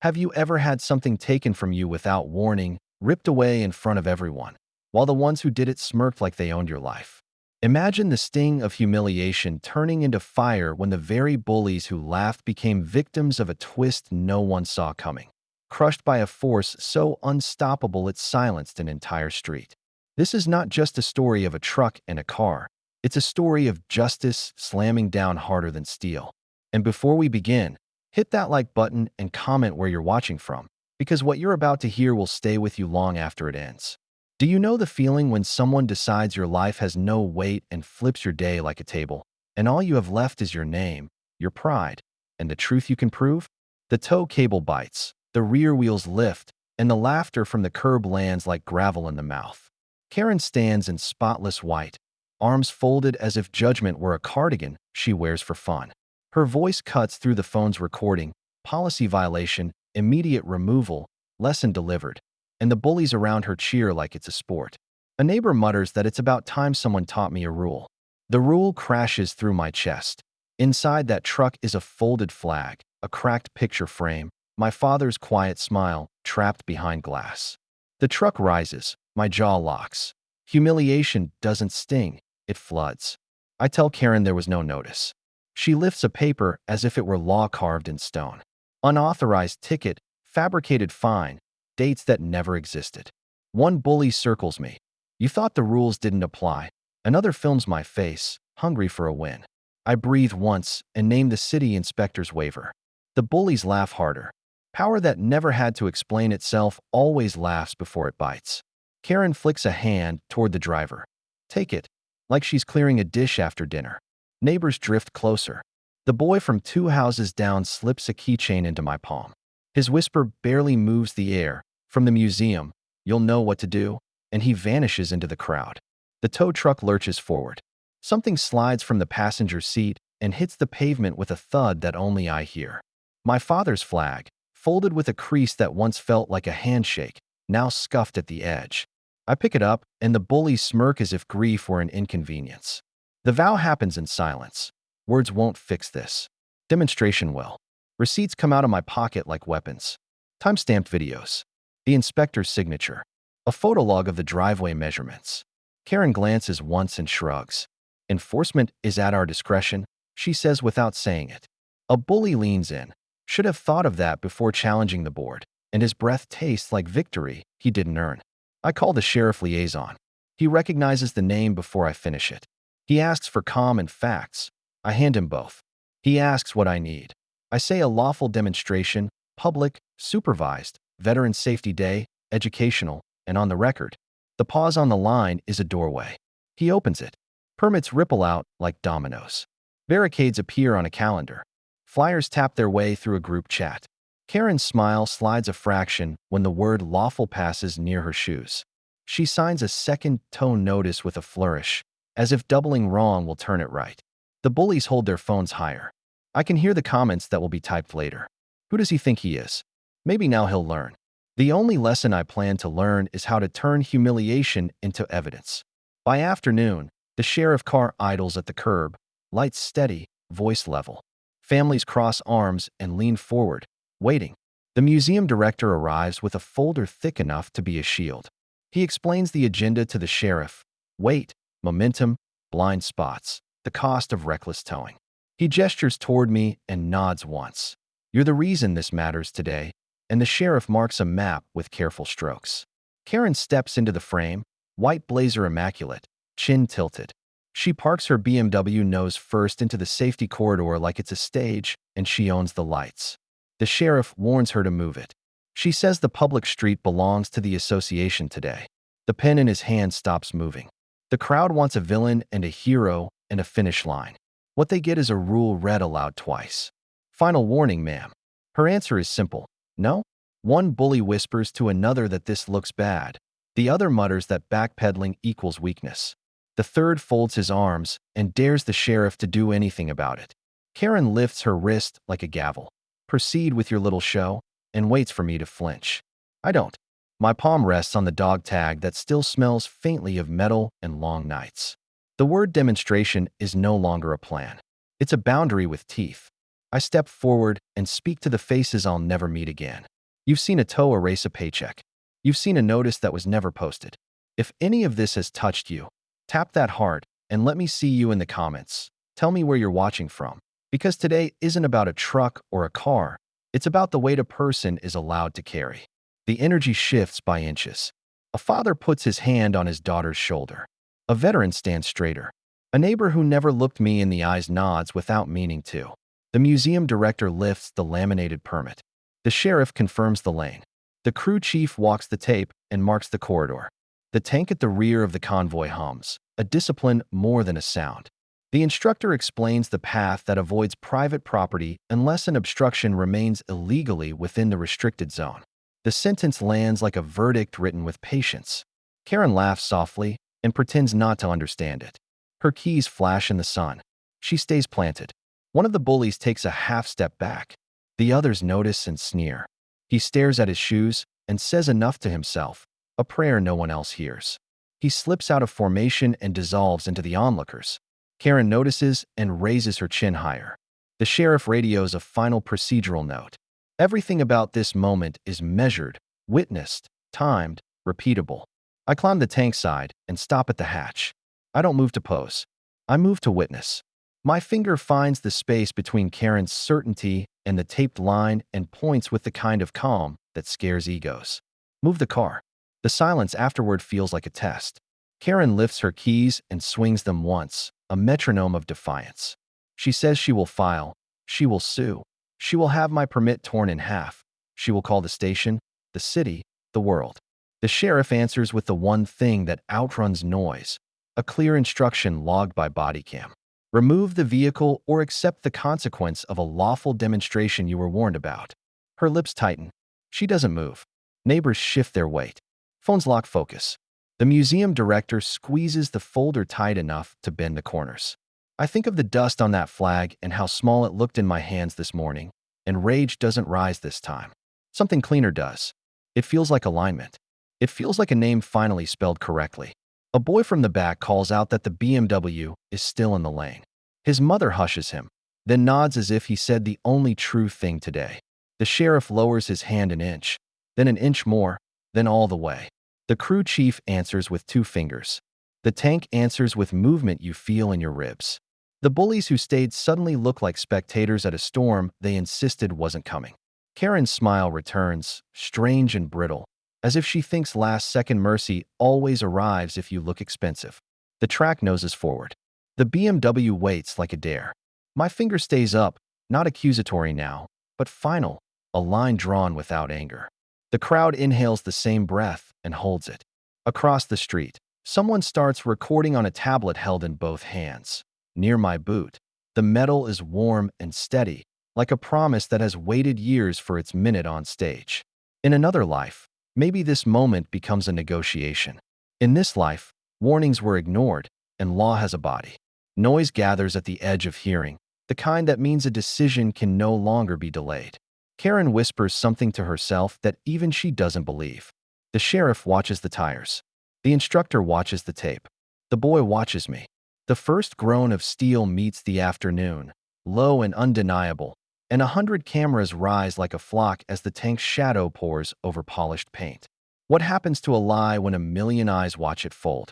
Have you ever had something taken from you without warning, ripped away in front of everyone, while the ones who did it smirked like they owned your life? Imagine the sting of humiliation turning into fire when the very bullies who laughed became victims of a twist no one saw coming, crushed by a force so unstoppable it silenced an entire street. This is not just a story of a truck and a car. It's a story of justice slamming down harder than steel. And before we begin, hit that like button and comment where you're watching from, because what you're about to hear will stay with you long after it ends. Do you know the feeling when someone decides your life has no weight and flips your day like a table, and all you have left is your name, your pride, and the truth you can prove? The tow cable bites, the rear wheels lift, and the laughter from the curb lands like gravel in the mouth. Karen stands in spotless white, arms folded as if judgment were a cardigan she wears for fun. Her voice cuts through the phone's recording, policy violation, immediate removal, lesson delivered, and the bullies around her cheer like it's a sport. A neighbor mutters that it's about time someone taught me a rule. The rule crashes through my chest. Inside that truck is a folded flag, a cracked picture frame, my father's quiet smile trapped behind glass. The truck rises, my jaw locks. Humiliation doesn't sting, it floods. I tell Karen there was no notice. She lifts a paper as if it were law carved in stone. Unauthorized ticket, fabricated fine, dates that never existed. One bully circles me. You thought the rules didn't apply. Another films my face, hungry for a win. I breathe once and name the city inspector's waiver. The bullies laugh harder. Power that never had to explain itself always laughs before it bites. Karen flicks a hand toward the driver. Take it, like she's clearing a dish after dinner. Neighbors drift closer. The boy from 2 houses down slips a keychain into my palm. His whisper barely moves the air. From the museum, you'll know what to do, and he vanishes into the crowd. The tow truck lurches forward. Something slides from the passenger seat and hits the pavement with a thud that only I hear. My father's flag, folded with a crease that once felt like a handshake, now scuffed at the edge. I pick it up, and the bullies smirk as if grief were an inconvenience. The vow happens in silence. Words won't fix this. Demonstration will. Receipts come out of my pocket like weapons. Time-stamped videos. The inspector's signature. A photolog of the driveway measurements. Karen glances once and shrugs. Enforcement is at our discretion, she says without saying it. A bully leans in. Should have thought of that before challenging the board, and his breath tastes like victory he didn't earn. I call the sheriff liaison. He recognizes the name before I finish it. He asks for calm and facts. I hand him both. He asks what I need. I say a lawful demonstration, public, supervised, Veteran Safety Day, educational, and on the record. The pause on the line is a doorway. He opens it. Permits ripple out like dominoes. Barricades appear on a calendar. Flyers tap their way through a group chat. Karen's smile slides a fraction when the word lawful passes near her shoes. She signs a second tone notice with a flourish, as if doubling wrong will turn it right. The bullies hold their phones higher. I can hear the comments that will be typed later. Who does he think he is? Maybe now he'll learn. The only lesson I plan to learn is how to turn humiliation into evidence. By afternoon, the sheriff car idles at the curb, lights steady, voice level. Families cross arms and lean forward, waiting. The museum director arrives with a folder thick enough to be a shield. He explains the agenda to the sheriff. Weight, momentum, blind spots, the cost of reckless towing. He gestures toward me and nods once. You're the reason this matters today. And the sheriff marks a map with careful strokes. Karen steps into the frame, white blazer immaculate, chin tilted. She parks her BMW nose first into the safety corridor like it's a stage, and she owns the lights. The sheriff warns her to move it. She says the public street belongs to the association today. The pen in his hand stops moving. The crowd wants a villain and a hero and a finish line. What they get is a rule read aloud twice. Final warning, ma'am. Her answer is simple. No? One bully whispers to another that this looks bad. The other mutters that backpedaling equals weakness. The third folds his arms and dares the sheriff to do anything about it. Karen lifts her wrist like a gavel. Proceed with your little show, and waits for me to flinch. I don't. My palm rests on the dog tag that still smells faintly of metal and long nights. The word demonstration is no longer a plan. It's a boundary with teeth. I step forward and speak to the faces I'll never meet again. You've seen a toe erase a paycheck. You've seen a notice that was never posted. If any of this has touched you, tap that heart and let me see you in the comments. Tell me where you're watching from. Because today isn't about a truck or a car. It's about the weight a person is allowed to carry. The energy shifts by inches. A father puts his hand on his daughter's shoulder. A veteran stands straighter. A neighbor who never looked me in the eyes nods without meaning to. The museum director lifts the laminated permit. The sheriff confirms the lane. The crew chief walks the tape and marks the corridor. The tank at the rear of the convoy hums, a discipline more than a sound. The instructor explains the path that avoids private property unless an obstruction remains illegally within the restricted zone. The sentence lands like a verdict written with patience. Karen laughs softly and pretends not to understand it. Her keys flash in the sun. She stays planted. One of the bullies takes a half step back. The others notice and sneer. He stares at his shoes and says enough to himself, a prayer no one else hears. He slips out of formation and dissolves into the onlookers. Karen notices and raises her chin higher. The sheriff radios a final procedural note. Everything about this moment is measured, witnessed, timed, repeatable. I climb the tank side and stop at the hatch. I don't move to pose. I move to witness. My finger finds the space between Karen's certainty and the taped line and points with the kind of calm that scares egos. Move the car. The silence afterward feels like a test. Karen lifts her keys and swings them once, a metronome of defiance. She says she will file. She will sue. She will have my permit torn in half. She will call the station, the city, the world. The sheriff answers with the one thing that outruns noise, a clear instruction logged by body cam. Remove the vehicle or accept the consequence of a lawful demonstration you were warned about. Her lips tighten. She doesn't move. Neighbors shift their weight. Phones lock focus. The museum director squeezes the folder tight enough to bend the corners. I think of the dust on that flag and how small it looked in my hands this morning, and rage doesn't rise this time. Something cleaner does. It feels like alignment. It feels like a name finally spelled correctly. A boy from the back calls out that the BMW is still in the lane. His mother hushes him, then nods as if he said the only true thing today. The sheriff lowers his hand an inch, then an inch more, then all the way. The crew chief answers with 2 fingers. The tank answers with movement you feel in your ribs. The bullies who stayed suddenly look like spectators at a storm they insisted wasn't coming. Karen's smile returns, strange and brittle, as if she thinks last-second mercy always arrives if you look expensive. The track noses forward. The BMW waits like a dare. My finger stays up, not accusatory now, but final, a line drawn without anger. The crowd inhales the same breath and holds it. Across the street, someone starts recording on a tablet held in both hands. Near my boot, the metal is warm and steady, like a promise that has waited years for its minute on stage. In another life, maybe this moment becomes a negotiation. In this life, warnings were ignored, and law has a body. Noise gathers at the edge of hearing, the kind that means a decision can no longer be delayed. Karen whispers something to herself that even she doesn't believe. The sheriff watches the tires. The instructor watches the tape. The boy watches me. The first groan of steel meets the afternoon, low and undeniable, and 100 cameras rise like a flock as the tank's shadow pours over polished paint. What happens to a lie when a million eyes watch it fold?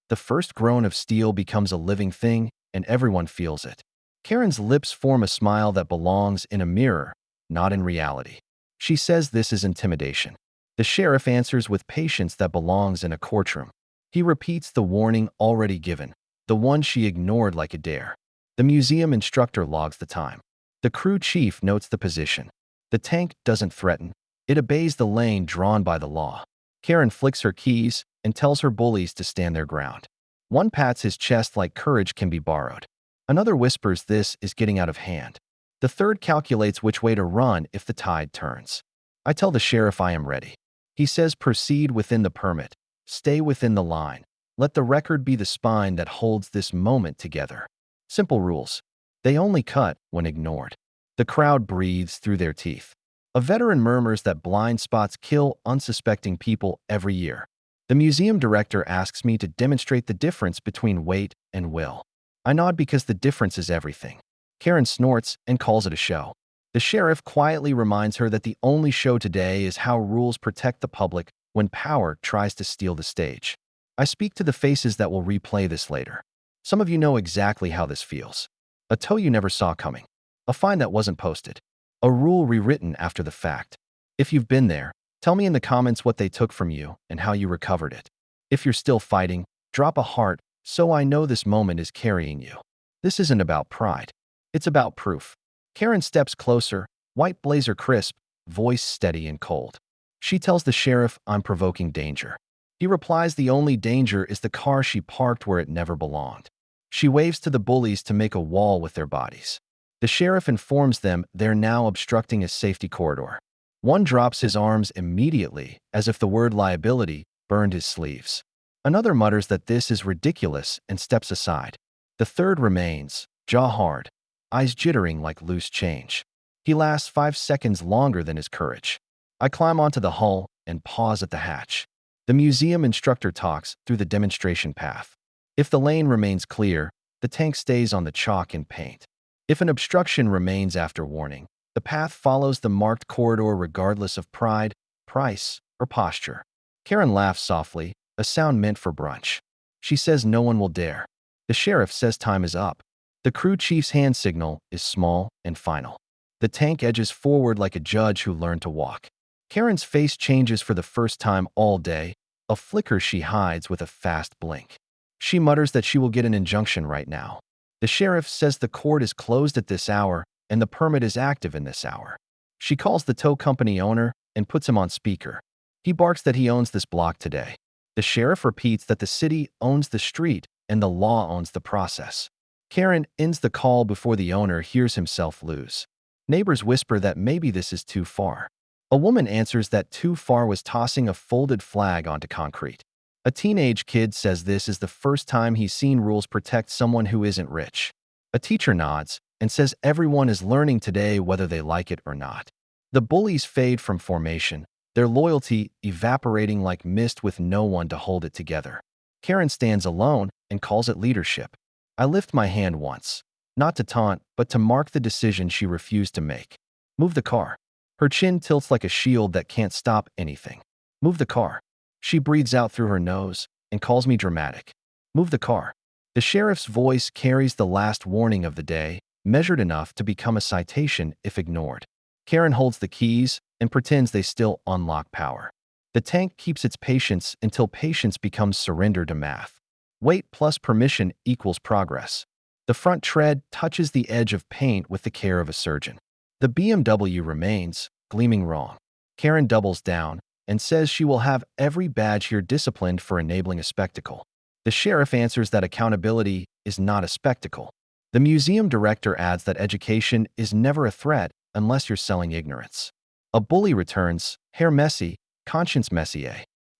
The first groan of steel becomes a living thing, and everyone feels it. Karen's lips form a smile that belongs in a mirror, not in reality. She says this is intimidation. The sheriff answers with patience that belongs in a courtroom. He repeats the warning already given, the one she ignored like a dare. The museum instructor logs the time. The crew chief notes the position. The tank doesn't threaten. It obeys the lane drawn by the law. Karen flicks her keys and tells her bullies to stand their ground. One pats his chest like courage can be borrowed. Another whispers this is getting out of hand. The third calculates which way to run if the tide turns. I tell the sheriff I am ready. He says proceed within the permit. Stay within the line. Let the record be the spine that holds this moment together. Simple rules. They only cut when ignored. The crowd breathes through their teeth. A veteran murmurs that blind spots kill unsuspecting people every year. The museum director asks me to demonstrate the difference between weight and will. I nod because the difference is everything. Karen snorts and calls it a show. The sheriff quietly reminds her that the only show today is how rules protect the public when power tries to steal the stage. I speak to the faces that will replay this later. Some of you know exactly how this feels. A tow you never saw coming. A fine that wasn't posted. A rule rewritten after the fact. If you've been there, tell me in the comments what they took from you and how you recovered it. If you're still fighting, drop a heart so I know this moment is carrying you. This isn't about pride. It's about proof. Karen steps closer, white blazer crisp, voice steady and cold. She tells the sheriff, "I'm provoking danger." He replies the only danger is the car she parked where it never belonged. She waves to the bullies to make a wall with their bodies. The sheriff informs them they're now obstructing a safety corridor. One drops his arms immediately, as if the word liability burned his sleeves. Another mutters that this is ridiculous and steps aside. The third remains, jaw hard, eyes jittering like loose change. He lasts 5 seconds longer than his courage. I climb onto the hull and pause at the hatch. The museum instructor talks through the demonstration path. If the lane remains clear, the tank stays on the chalk and paint. If an obstruction remains after warning, the path follows the marked corridor regardless of pride, price, or posture. Karen laughs softly, a sound meant for brunch. She says no one will dare. The sheriff says time is up. The crew chief's hand signal is small and final. The tank edges forward like a judge who learned to walk. Karen's face changes for the first time all day, a flicker she hides with a fast blink. She mutters that she will get an injunction right now. The sheriff says the court is closed at this hour and the permit is active in this hour. She calls the tow company owner and puts him on speaker. He barks that he owns this block today. The sheriff repeats that the city owns the street and the law owns the process. Karen ends the call before the owner hears himself lose. Neighbors whisper that maybe this is too far. A woman answers that too far was tossing a folded flag onto concrete. A teenage kid says this is the first time he's seen rules protect someone who isn't rich. A teacher nods and says everyone is learning today whether they like it or not. The bullies fade from formation, their loyalty evaporating like mist with no one to hold it together. Karen stands alone and calls it leadership. I lift my hand once, not to taunt, but to mark the decision she refused to make. Move the car. Her chin tilts like a shield that can't stop anything. Move the car. She breathes out through her nose and calls me dramatic. Move the car. The sheriff's voice carries the last warning of the day, measured enough to become a citation if ignored. Karen holds the keys and pretends they still unlock power. The tank keeps its patience until patience becomes surrender to math. Weight plus permission equals progress. The front tread touches the edge of paint with the care of a surgeon. The BMW remains, gleaming wrong. Karen doubles down and says she will have every badge here disciplined for enabling a spectacle. The sheriff answers that accountability is not a spectacle. The museum director adds that education is never a threat unless you're selling ignorance. A bully returns, hair messy, conscience messy.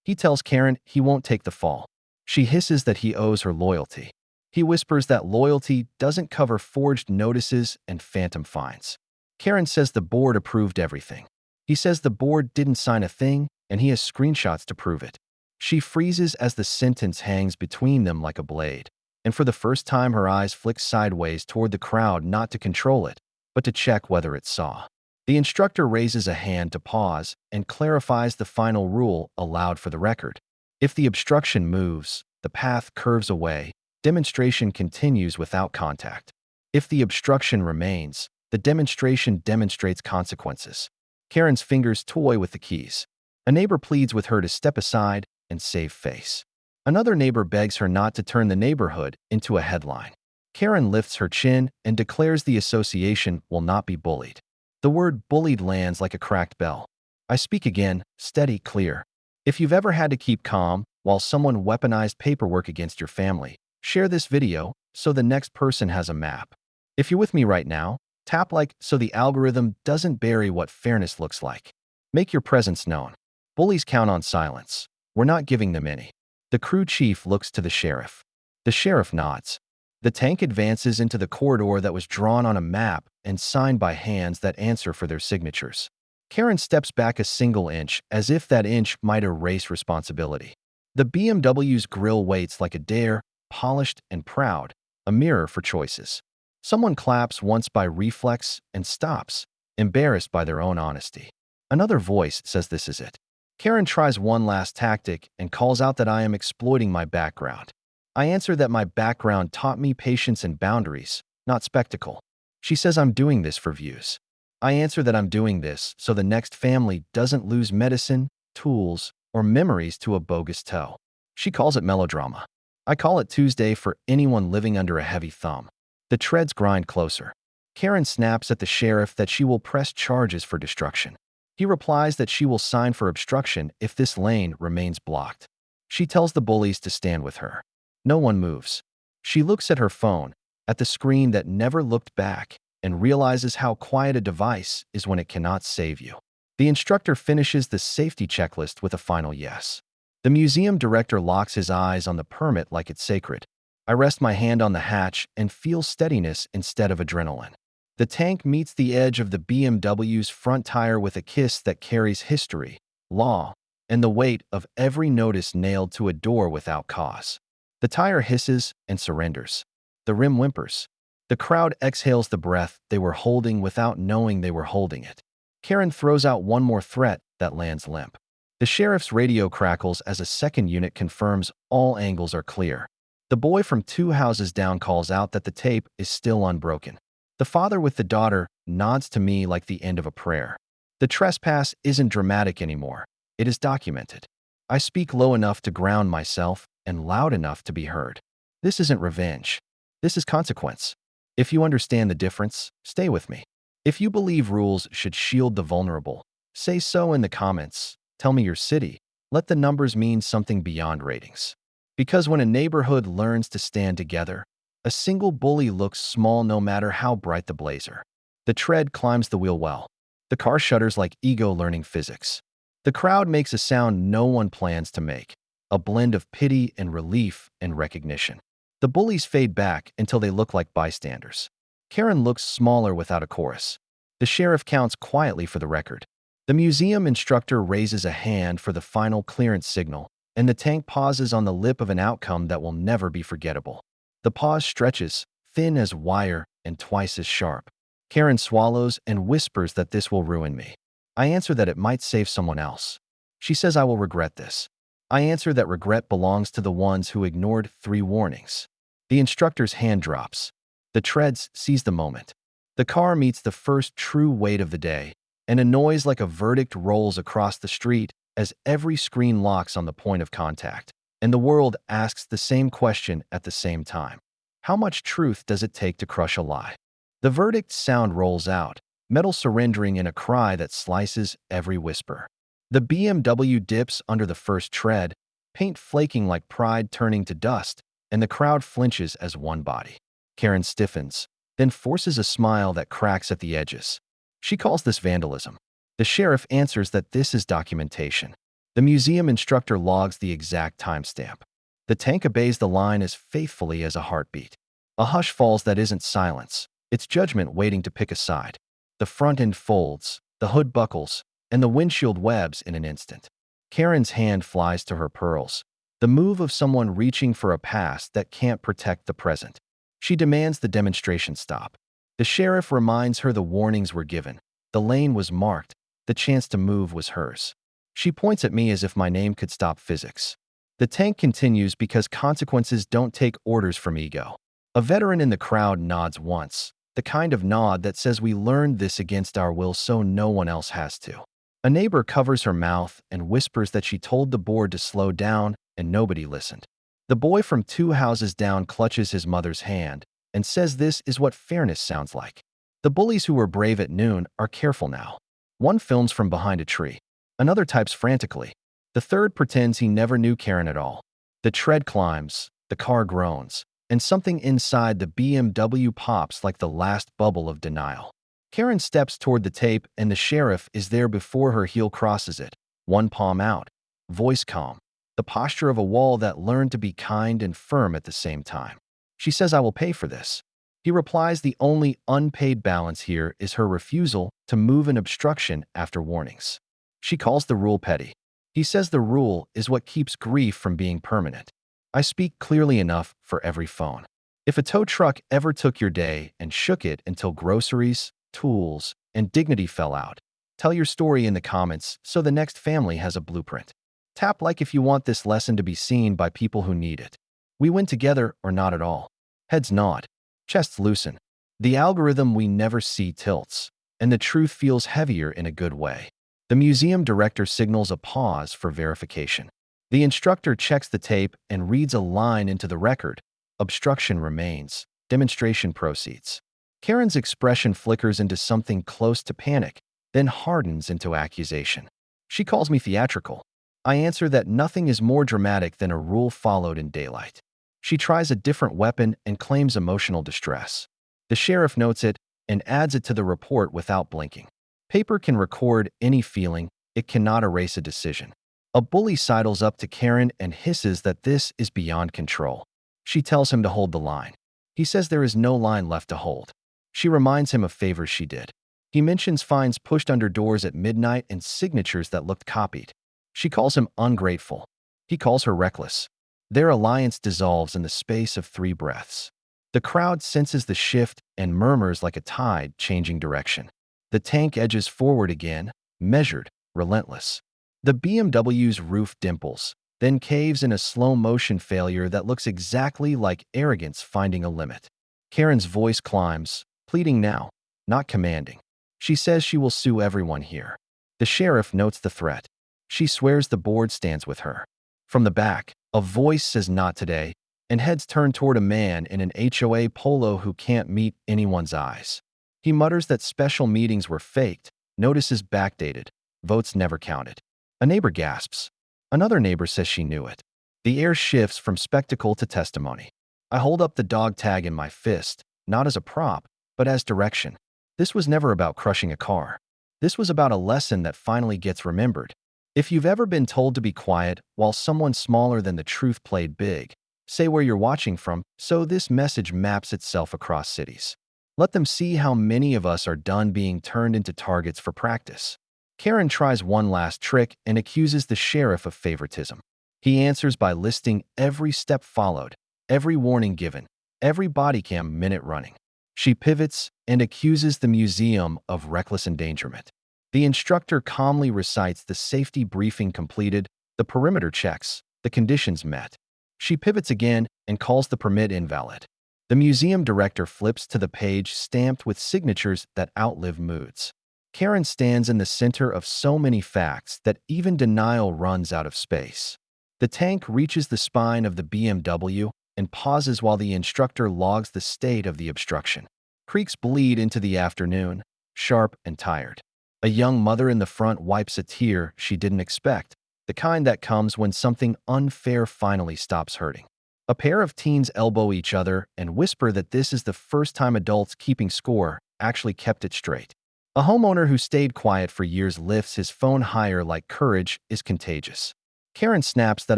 He tells Karen he won't take the fall. She hisses that he owes her loyalty. He whispers that loyalty doesn't cover forged notices and phantom fines. Karen says the board approved everything. He says the board didn't sign a thing, and he has screenshots to prove it. She freezes as the sentence hangs between them like a blade, and for the first time her eyes flick sideways toward the crowd, not to control it, but to check whether it saw. The instructor raises a hand to pause and clarifies the final rule aloud for the record. If the obstruction moves, the path curves away, demonstration continues without contact. If the obstruction remains, the demonstration demonstrates consequences. Karen's fingers toy with the keys. A neighbor pleads with her to step aside and save face. Another neighbor begs her not to turn the neighborhood into a headline. Karen lifts her chin and declares the association will not be bullied. The word bullied lands like a cracked bell. I speak again, steady, clear. If you've ever had to keep calm while someone weaponized paperwork against your family, share this video so the next person has a map. If you're with me right now, tap like so the algorithm doesn't bury what fairness looks like. Make your presence known. Bullies count on silence. We're not giving them any. The crew chief looks to the sheriff. The sheriff nods. The tank advances into the corridor that was drawn on a map and signed by hands that answer for their signatures. Karen steps back a single inch, as if that inch might erase responsibility. The BMW's grille waits like a dare, polished and proud, a mirror for choices. Someone claps once by reflex and stops, embarrassed by their own honesty. Another voice says this is it. Karen tries one last tactic and calls out that I am exploiting my background. I answer that my background taught me patience and boundaries, not spectacle. She says I'm doing this for views. I answer that I'm doing this so the next family doesn't lose medicine, tools, or memories to a bogus toe. She calls it melodrama. I call it Tuesday for anyone living under a heavy thumb. The treads grind closer. Karen snaps at the sheriff that she will press charges for destruction. He replies that she will sign for obstruction if this lane remains blocked. She tells the bullies to stand with her. No one moves. She looks at her phone, at the screen that never looked back, and realizes how quiet a device is when it cannot save you. The instructor finishes the safety checklist with a final yes. The museum director locks his eyes on the permit like it's sacred. I rest my hand on the hatch and feel steadiness instead of adrenaline. The tank meets the edge of the BMW's front tire with a kiss that carries history, law, and the weight of every notice nailed to a door without cause. The tire hisses and surrenders. The rim whimpers. The crowd exhales the breath they were holding without knowing they were holding it. Karen throws out one more threat that lands limp. The sheriff's radio crackles as a second unit confirms all angles are clear. The boy from 2 houses down calls out that the tape is still unbroken. The father with the daughter nods to me like the end of a prayer. The trespass isn't dramatic anymore. It is documented. I speak low enough to ground myself and loud enough to be heard. This isn't revenge. This is consequence. If you understand the difference, stay with me. If you believe rules should shield the vulnerable, say so in the comments. Tell me your city. Let the numbers mean something beyond ratings. Because when a neighborhood learns to stand together, a single bully looks small no matter how bright the blazer. The tread climbs the wheel well. The car shudders like ego learning physics. The crowd makes a sound no one plans to make, a blend of pity and relief and recognition. The bullies fade back until they look like bystanders. Karen looks smaller without a chorus. The sheriff counts quietly for the record. The museum instructor raises a hand for the final clearance signal, and the tank pauses on the lip of an outcome that will never be forgettable. The pause stretches, thin as wire and twice as sharp. Karen swallows and whispers that this will ruin me. I answer that it might save someone else. She says I will regret this. I answer that regret belongs to the ones who ignored 3 warnings. The instructor's hand drops. The treads seize the moment. The car meets the first true weight of the day, and a noise like a verdict rolls across the street as every screen locks on the point of contact, and the world asks the same question at the same time. How much truth does it take to crush a lie? The verdict sound rolls out, metal surrendering in a cry that slices every whisper. The BMW dips under the first tread, paint flaking like pride turning to dust, and the crowd flinches as one body. Karen stiffens, then forces a smile that cracks at the edges. She calls this vandalism. The sheriff answers that this is documentation. The museum instructor logs the exact timestamp. The tank obeys the line as faithfully as a heartbeat. A hush falls that isn't silence. It's judgment waiting to pick a side. The front end folds, the hood buckles, and the windshield webs in an instant. Karen's hand flies to her pearls, the move of someone reaching for a past that can't protect the present. She demands the demonstration stop. The sheriff reminds her the warnings were given. The lane was marked. The chance to move was hers. She points at me as if my name could stop physics. The tank continues because consequences don't take orders from ego. A veteran in the crowd nods once, the kind of nod that says we learned this against our will so no one else has to. A neighbor covers her mouth and whispers that she told the board to slow down and nobody listened. The boy from 2 houses down clutches his mother's hand and says this is what fairness sounds like. The bullies who were brave at noon are careful now. One films from behind a tree. Another types frantically. The third pretends he never knew Karen at all. The tread climbs, the car groans, and something inside the BMW pops like the last bubble of denial. Karen steps toward the tape and the sheriff is there before her heel crosses it, one palm out, voice calm, the posture of a wall that learned to be kind and firm at the same time. She says I will pay for this. He replies the only unpaid balance here is her refusal to move an obstruction after warnings. She calls the rule petty. He says the rule is what keeps grief from being permanent. I speak clearly enough for every phone. If a tow truck ever took your day and shook it until groceries, tools, and dignity fell out, tell your story in the comments so the next family has a blueprint. Tap like if you want this lesson to be seen by people who need it. We win together or not at all. Heads nod. Chests loosen. The algorithm we never see tilts, and the truth feels heavier in a good way. The museum director signals a pause for verification. The instructor checks the tape and reads a line into the record. Obstruction remains. Demonstration proceeds. Karen's expression flickers into something close to panic, then hardens into accusation. She calls me theatrical. I answer that nothing is more dramatic than a rule followed in daylight. She tries a different weapon and claims emotional distress. The sheriff notes it and adds it to the report without blinking. Paper can record any feeling, it cannot erase a decision. A bully sidles up to Karen and hisses that this is beyond control. She tells him to hold the line. He says there is no line left to hold. She reminds him of favors she did. He mentions fines pushed under doors at midnight and signatures that looked copied. She calls him ungrateful. He calls her reckless. Their alliance dissolves in the space of 3 breaths. The crowd senses the shift and murmurs like a tide changing direction. The tank edges forward again, measured, relentless. The BMW's roof dimples, then caves in a slow-motion failure that looks exactly like arrogance finding a limit. Karen's voice climbs, pleading now, not commanding. She says she will sue everyone here. The sheriff notes the threat. She swears the board stands with her. From the back, a voice says not today, and heads turn toward a man in an HOA polo who can't meet anyone's eyes. He mutters that special meetings were faked, notices backdated, votes never counted. A neighbor gasps. Another neighbor says she knew it. The air shifts from spectacle to testimony. I hold up the dog tag in my fist, not as a prop, but as direction. This was never about crushing a car. This was about a lesson that finally gets remembered. If you've ever been told to be quiet while someone smaller than the truth played big, say where you're watching from, so this message maps itself across cities. Let them see how many of us are done being turned into targets for practice. Karen tries one last trick and accuses the sheriff of favoritism. He answers by listing every step followed, every warning given, every body cam minute running. She pivots and accuses the museum of reckless endangerment. The instructor calmly recites the safety briefing completed, the perimeter checks, the conditions met. She pivots again and calls the permit invalid. The museum director flips to the page stamped with signatures that outlive moods. Karen stands in the center of so many facts that even denial runs out of space. The tank reaches the spine of the BMW and pauses while the instructor logs the state of the obstruction. Creaks bleed into the afternoon, sharp and tired. A young mother in the front wipes a tear she didn't expect, the kind that comes when something unfair finally stops hurting. A pair of teens elbow each other and whisper that this is the first time adults keeping score actually kept it straight. A homeowner who stayed quiet for years lifts his phone higher like courage is contagious. Karen snaps that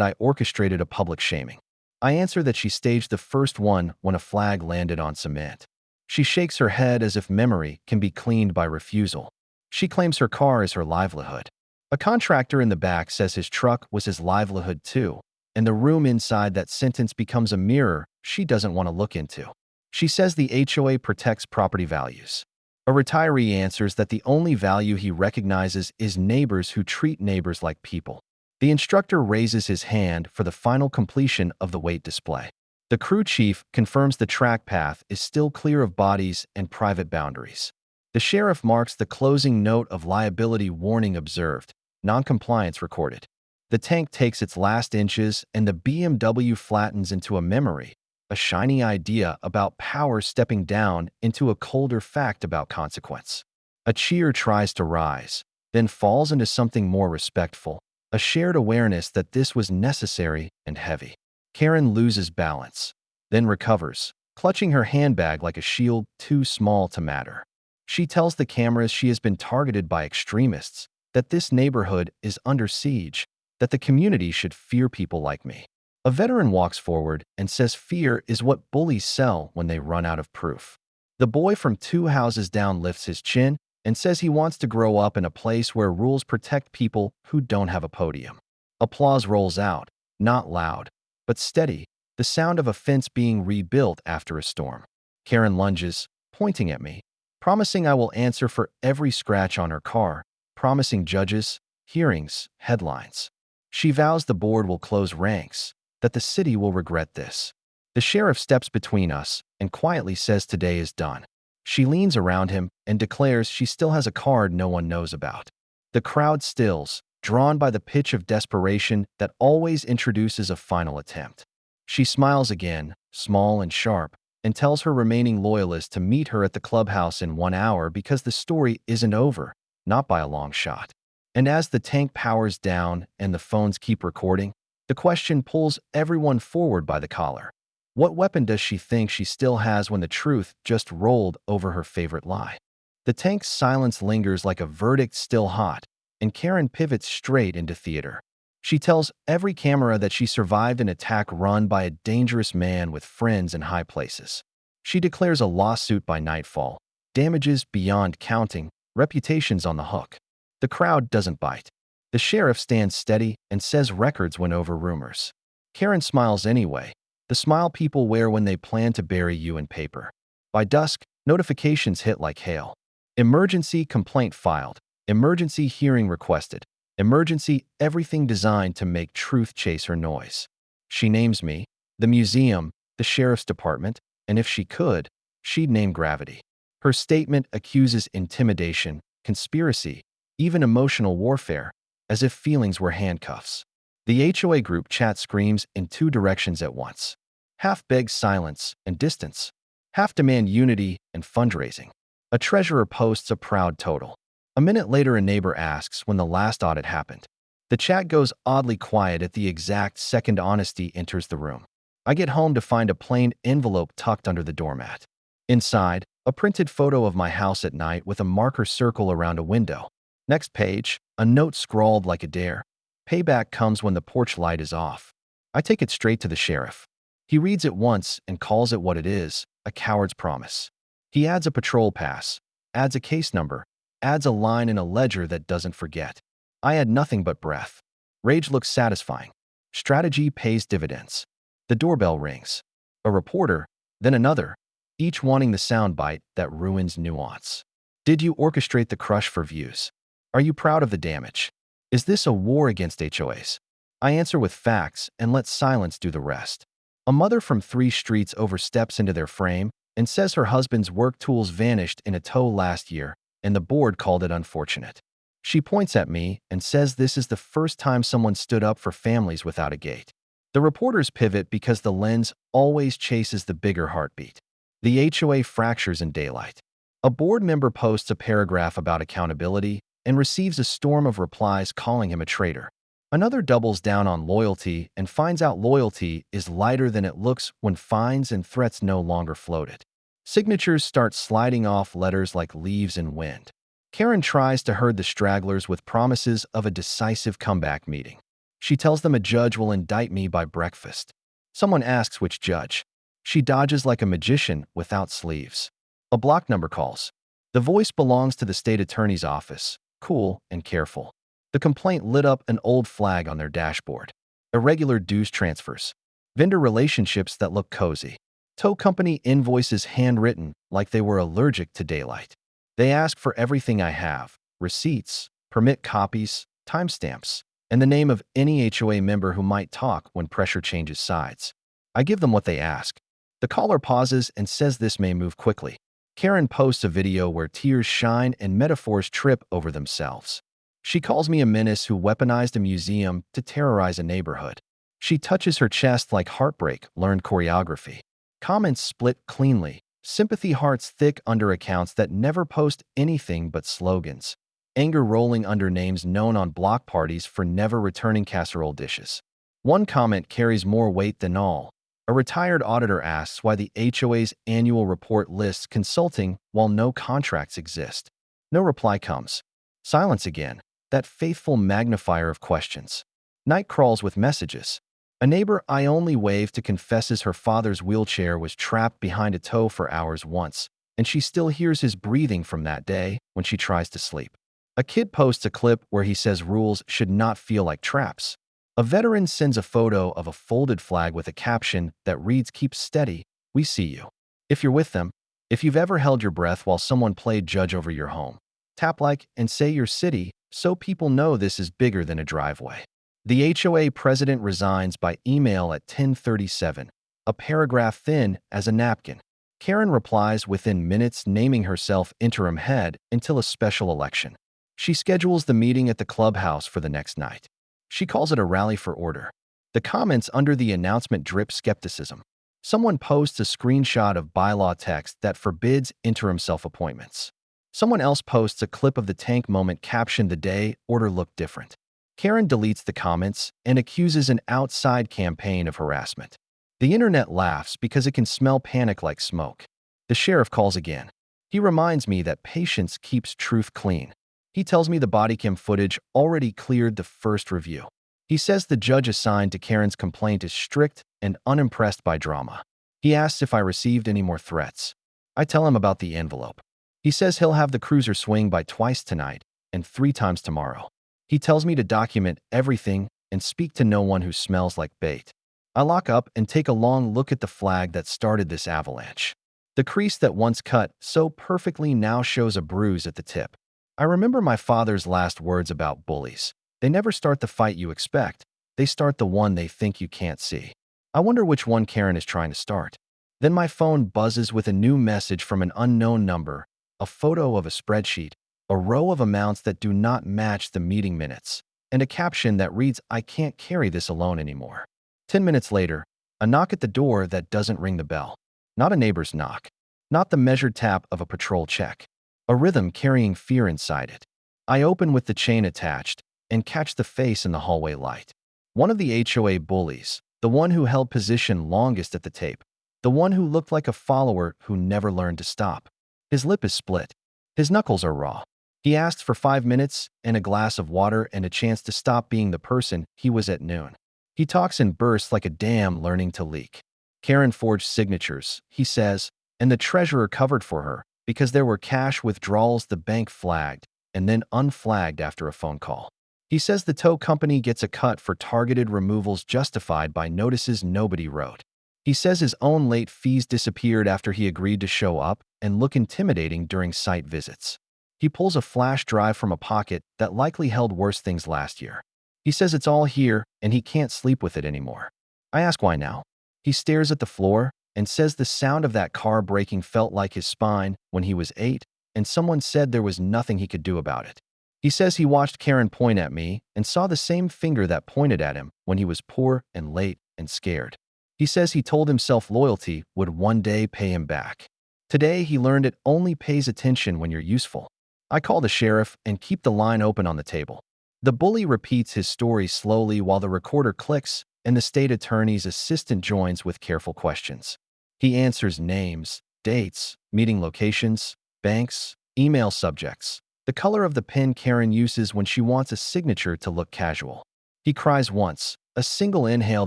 I orchestrated a public shaming. I answer that she staged the first one when a flag landed on cement. She shakes her head as if memory can be cleaned by refusal. She claims her car is her livelihood. A contractor in the back says his truck was his livelihood too, and the room inside that sentence becomes a mirror she doesn't want to look into. She says the HOA protects property values. A retiree answers that the only value he recognizes is neighbors who treat neighbors like people. The instructor raises his hand for the final completion of the weight display. The crew chief confirms the track path is still clear of bodies and private boundaries. The sheriff marks the closing note of liability warning observed, non-compliance recorded. The tank takes its last inches and the BMW flattens into a memory, a shiny idea about power stepping down into a colder fact about consequence. A cheer tries to rise, then falls into something more respectful, a shared awareness that this was necessary and heavy. Karen loses balance, then recovers, clutching her handbag like a shield too small to matter. She tells the cameras she has been targeted by extremists, that this neighborhood is under siege, that the community should fear people like me. A veteran walks forward and says fear is what bullies sell when they run out of proof. The boy from 2 houses down lifts his chin and says he wants to grow up in a place where rules protect people who don't have a podium. Applause rolls out, not loud, but steady, the sound of a fence being rebuilt after a storm. Karen lunges, pointing at me, promising I will answer for every scratch on her car, promising judges, hearings, headlines. She vows the board will close ranks, that the city will regret this. The sheriff steps between us and quietly says today is done. She leans around him and declares she still has a card no one knows about. The crowd stills, drawn by the pitch of desperation that always introduces a final attempt. She smiles again, small and sharp, and tells her remaining loyalists to meet her at the clubhouse in 1 hour because the story isn't over, not by a long shot. And as the tank powers down and the phones keep recording, the question pulls everyone forward by the collar. What weapon does she think she still has when the truth just rolled over her favorite lie? The tank's silence lingers like a verdict still hot, and Karen pivots straight into theater. She tells every camera that she survived an attack run by a dangerous man with friends in high places. She declares a lawsuit by nightfall, damages beyond counting, reputations on the hook. The crowd doesn't bite. The sheriff stands steady and says records went over rumors. Karen smiles anyway, the smile people wear when they plan to bury you in paper. By dusk, notifications hit like hail. Emergency complaint filed. Emergency hearing requested. Emergency everything designed to make truth chase her noise. She names me, the museum, the sheriff's department, and if she could, she'd name gravity. Her statement accuses intimidation, conspiracy, even emotional warfare, as if feelings were handcuffs. The HOA group chat screams in two directions at once. Half begs silence and distance. Half demand unity and fundraising. A treasurer posts a proud total. A minute later, a neighbor asks when the last audit happened. The chat goes oddly quiet at the exact second honesty enters the room. I get home to find a plain envelope tucked under the doormat. Inside, a printed photo of my house at night with a marker circle around a window. Next page, a note scrawled like a dare. Payback comes when the porch light is off. I take it straight to the sheriff. He reads it once and calls it what it is, a coward's promise. He adds a patrol pass, adds a case number, adds a line in a ledger that doesn't forget. I had nothing but breath. Rage looks satisfying. Strategy pays dividends. The doorbell rings. A reporter, then another, each wanting the soundbite that ruins nuance. Did you orchestrate the crush for views? Are you proud of the damage? Is this a war against HOAs? I answer with facts and let silence do the rest. A mother from 3 streets oversteps into their frame and says her husband's work tools vanished in a tow last year, and the board called it unfortunate. She points at me and says this is the first time someone stood up for families without a gate. The reporters pivot because the lens always chases the bigger heartbeat. The HOA fractures in daylight. A board member posts a paragraph about accountability and receives a storm of replies calling him a traitor. Another doubles down on loyalty and finds out loyalty is lighter than it looks when fines and threats no longer floated. Signatures start sliding off letters like leaves in wind. Karen tries to herd the stragglers with promises of a decisive comeback meeting. She tells them a judge will indict me by breakfast. Someone asks which judge. She dodges like a magician without sleeves. A block number calls. The voice belongs to the state attorney's office, cool and careful. The complaint lit up an old flag on their dashboard. Irregular dues transfers. Vendor relationships that look cozy. Tow company invoices handwritten like they were allergic to daylight. They ask for everything I have, receipts, permit copies, timestamps, and the name of any HOA member who might talk when pressure changes sides. I give them what they ask. The caller pauses and says this may move quickly. Karen posts a video where tears shine and metaphors trip over themselves. She calls me a menace who weaponized a museum to terrorize a neighborhood. She touches her chest like heartbreak learned choreography. Comments split cleanly. Sympathy hearts thick under accounts that never post anything but slogans. Anger rolling under names known on block parties for never returning casserole dishes. One comment carries more weight than all. A retired auditor asks why the HOA's annual report lists consulting while no contracts exist. No reply comes. Silence again, that faithful magnifier of questions. Night crawls with messages. A neighbor I only waved to confesses her father's wheelchair was trapped behind a tow for hours once, and she still hears his breathing from that day when she tries to sleep. A kid posts a clip where he says rules should not feel like traps. A veteran sends a photo of a folded flag with a caption that reads, "Keep steady, we see you." If you're with them, if you've ever held your breath while someone played judge over your home, tap like and say your city so people know this is bigger than a driveway. The HOA president resigns by email at 10:37, a paragraph thin as a napkin. Karen replies within minutes, naming herself interim head until a special election. She schedules the meeting at the clubhouse for the next night. She calls it a rally for order. The comments under the announcement drip skepticism. Someone posts a screenshot of bylaw text that forbids interim self-appointments. Someone else posts a clip of the tank moment captioned, "The day order looked different." Karen deletes the comments and accuses an outside campaign of harassment. The internet laughs because it can smell panic like smoke. The sheriff calls again. He reminds me that patience keeps truth clean. He tells me the body cam footage already cleared the first review. He says the judge assigned to Karen's complaint is strict and unimpressed by drama. He asks if I received any more threats. I tell him about the envelope. He says he'll have the cruiser swing by twice tonight and 3 times tomorrow. He tells me to document everything and speak to no one who smells like bait. I lock up and take a long look at the flag that started this avalanche. The crease that once cut so perfectly now shows a bruise at the tip. I remember my father's last words about bullies. They never start the fight you expect. They start the one they think you can't see. I wonder which one Karen is trying to start. Then my phone buzzes with a new message from an unknown number, a photo of a spreadsheet, a row of amounts that do not match the meeting minutes, and a caption that reads, "I can't carry this alone anymore." 10 minutes later, a knock at the door that doesn't ring the bell. Not a neighbor's knock. Not the measured tap of a patrol check. A rhythm carrying fear inside it. I open with the chain attached and catch the face in the hallway light. One of the HOA bullies, the one who held position longest at the tape, the one who looked like a follower who never learned to stop. His lip is split. His knuckles are raw. He asks for 5 minutes and a glass of water and a chance to stop being the person he was at noon. He talks in bursts like a dam learning to leak. Karen forged signatures, he says, and the treasurer covered for her because there were cash withdrawals the bank flagged and then unflagged after a phone call. He says the tow company gets a cut for targeted removals justified by notices nobody wrote. He says his own late fees disappeared after he agreed to show up and look intimidating during site visits. He pulls a flash drive from a pocket that likely held worse things last year. He says it's all here and he can't sleep with it anymore. I ask why now. He stares at the floor and says the sound of that car braking felt like his spine when he was 8, and someone said there was nothing he could do about it. He says he watched Karen point at me and saw the same finger that pointed at him when he was poor and late and scared. He says he told himself loyalty would one day pay him back. Today, he learned it only pays attention when you're useful. I call the sheriff and keep the line open on the table. The bully repeats his story slowly while the recorder clicks and the state attorney's assistant joins with careful questions. He answers names, dates, meeting locations, banks, email subjects, the color of the pen Karen uses when she wants a signature to look casual. He cries once, a single inhale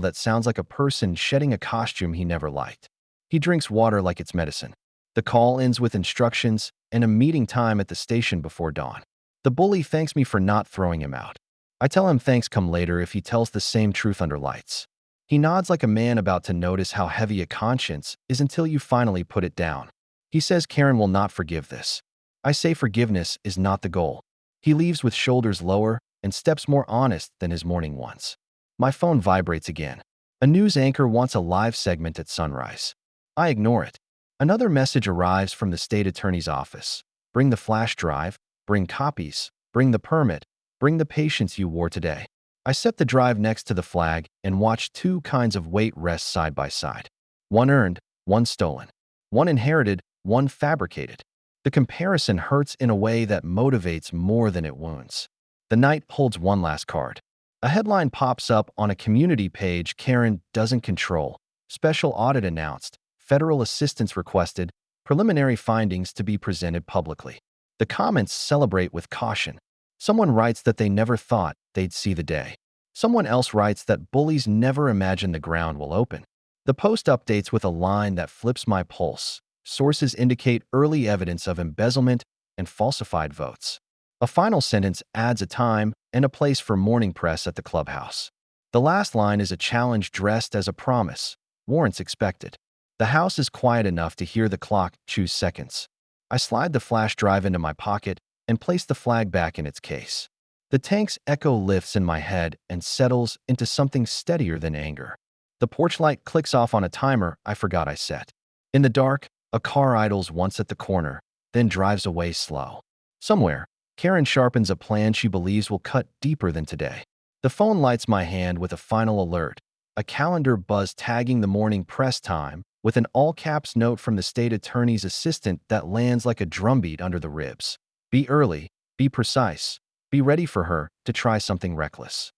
that sounds like a person shedding a costume he never liked. He drinks water like it's medicine. The call ends with instructions and a meeting time at the station before dawn. The bully thanks me for not throwing him out. I tell him thanks come later if he tells the same truth under lights. He nods like a man about to notice how heavy a conscience is until you finally put it down. He says Karen will not forgive this. I say forgiveness is not the goal. He leaves with shoulders lower and steps more honest than his morning ones. My phone vibrates again. A news anchor wants a live segment at sunrise. I ignore it. Another message arrives from the state attorney's office. Bring the flash drive, bring copies, bring the permit, bring the patience you wore today. I set the drive next to the flag and watch 2 kinds of weight rest side by side. One earned, one stolen. One inherited, one fabricated. The comparison hurts in a way that motivates more than it wounds. The night holds one last card. A headline pops up on a community page Karen doesn't control. Special audit announced. Federal assistance requested. Preliminary findings to be presented publicly. The comments celebrate with caution. Someone writes that they never thought they'd see the day. Someone else writes that bullies never imagine the ground will open. The post updates with a line that flips my pulse. Sources indicate early evidence of embezzlement and falsified votes. A final sentence adds a time and a place for morning press at the clubhouse. The last line is a challenge dressed as a promise. Warrants expected. The house is quiet enough to hear the clock choose seconds. I slide the flash drive into my pocket and place the flag back in its case. The tank's echo lifts in my head and settles into something steadier than anger. The porch light clicks off on a timer I forgot I set. In the dark, a car idles once at the corner, then drives away slow. Somewhere, Karen sharpens a plan she believes will cut deeper than today. The phone lights my hand with a final alert, a calendar buzz tagging the morning press time, with an all-caps note from the state attorney's assistant that lands like a drumbeat under the ribs. Be early, be precise, be ready for her to try something reckless.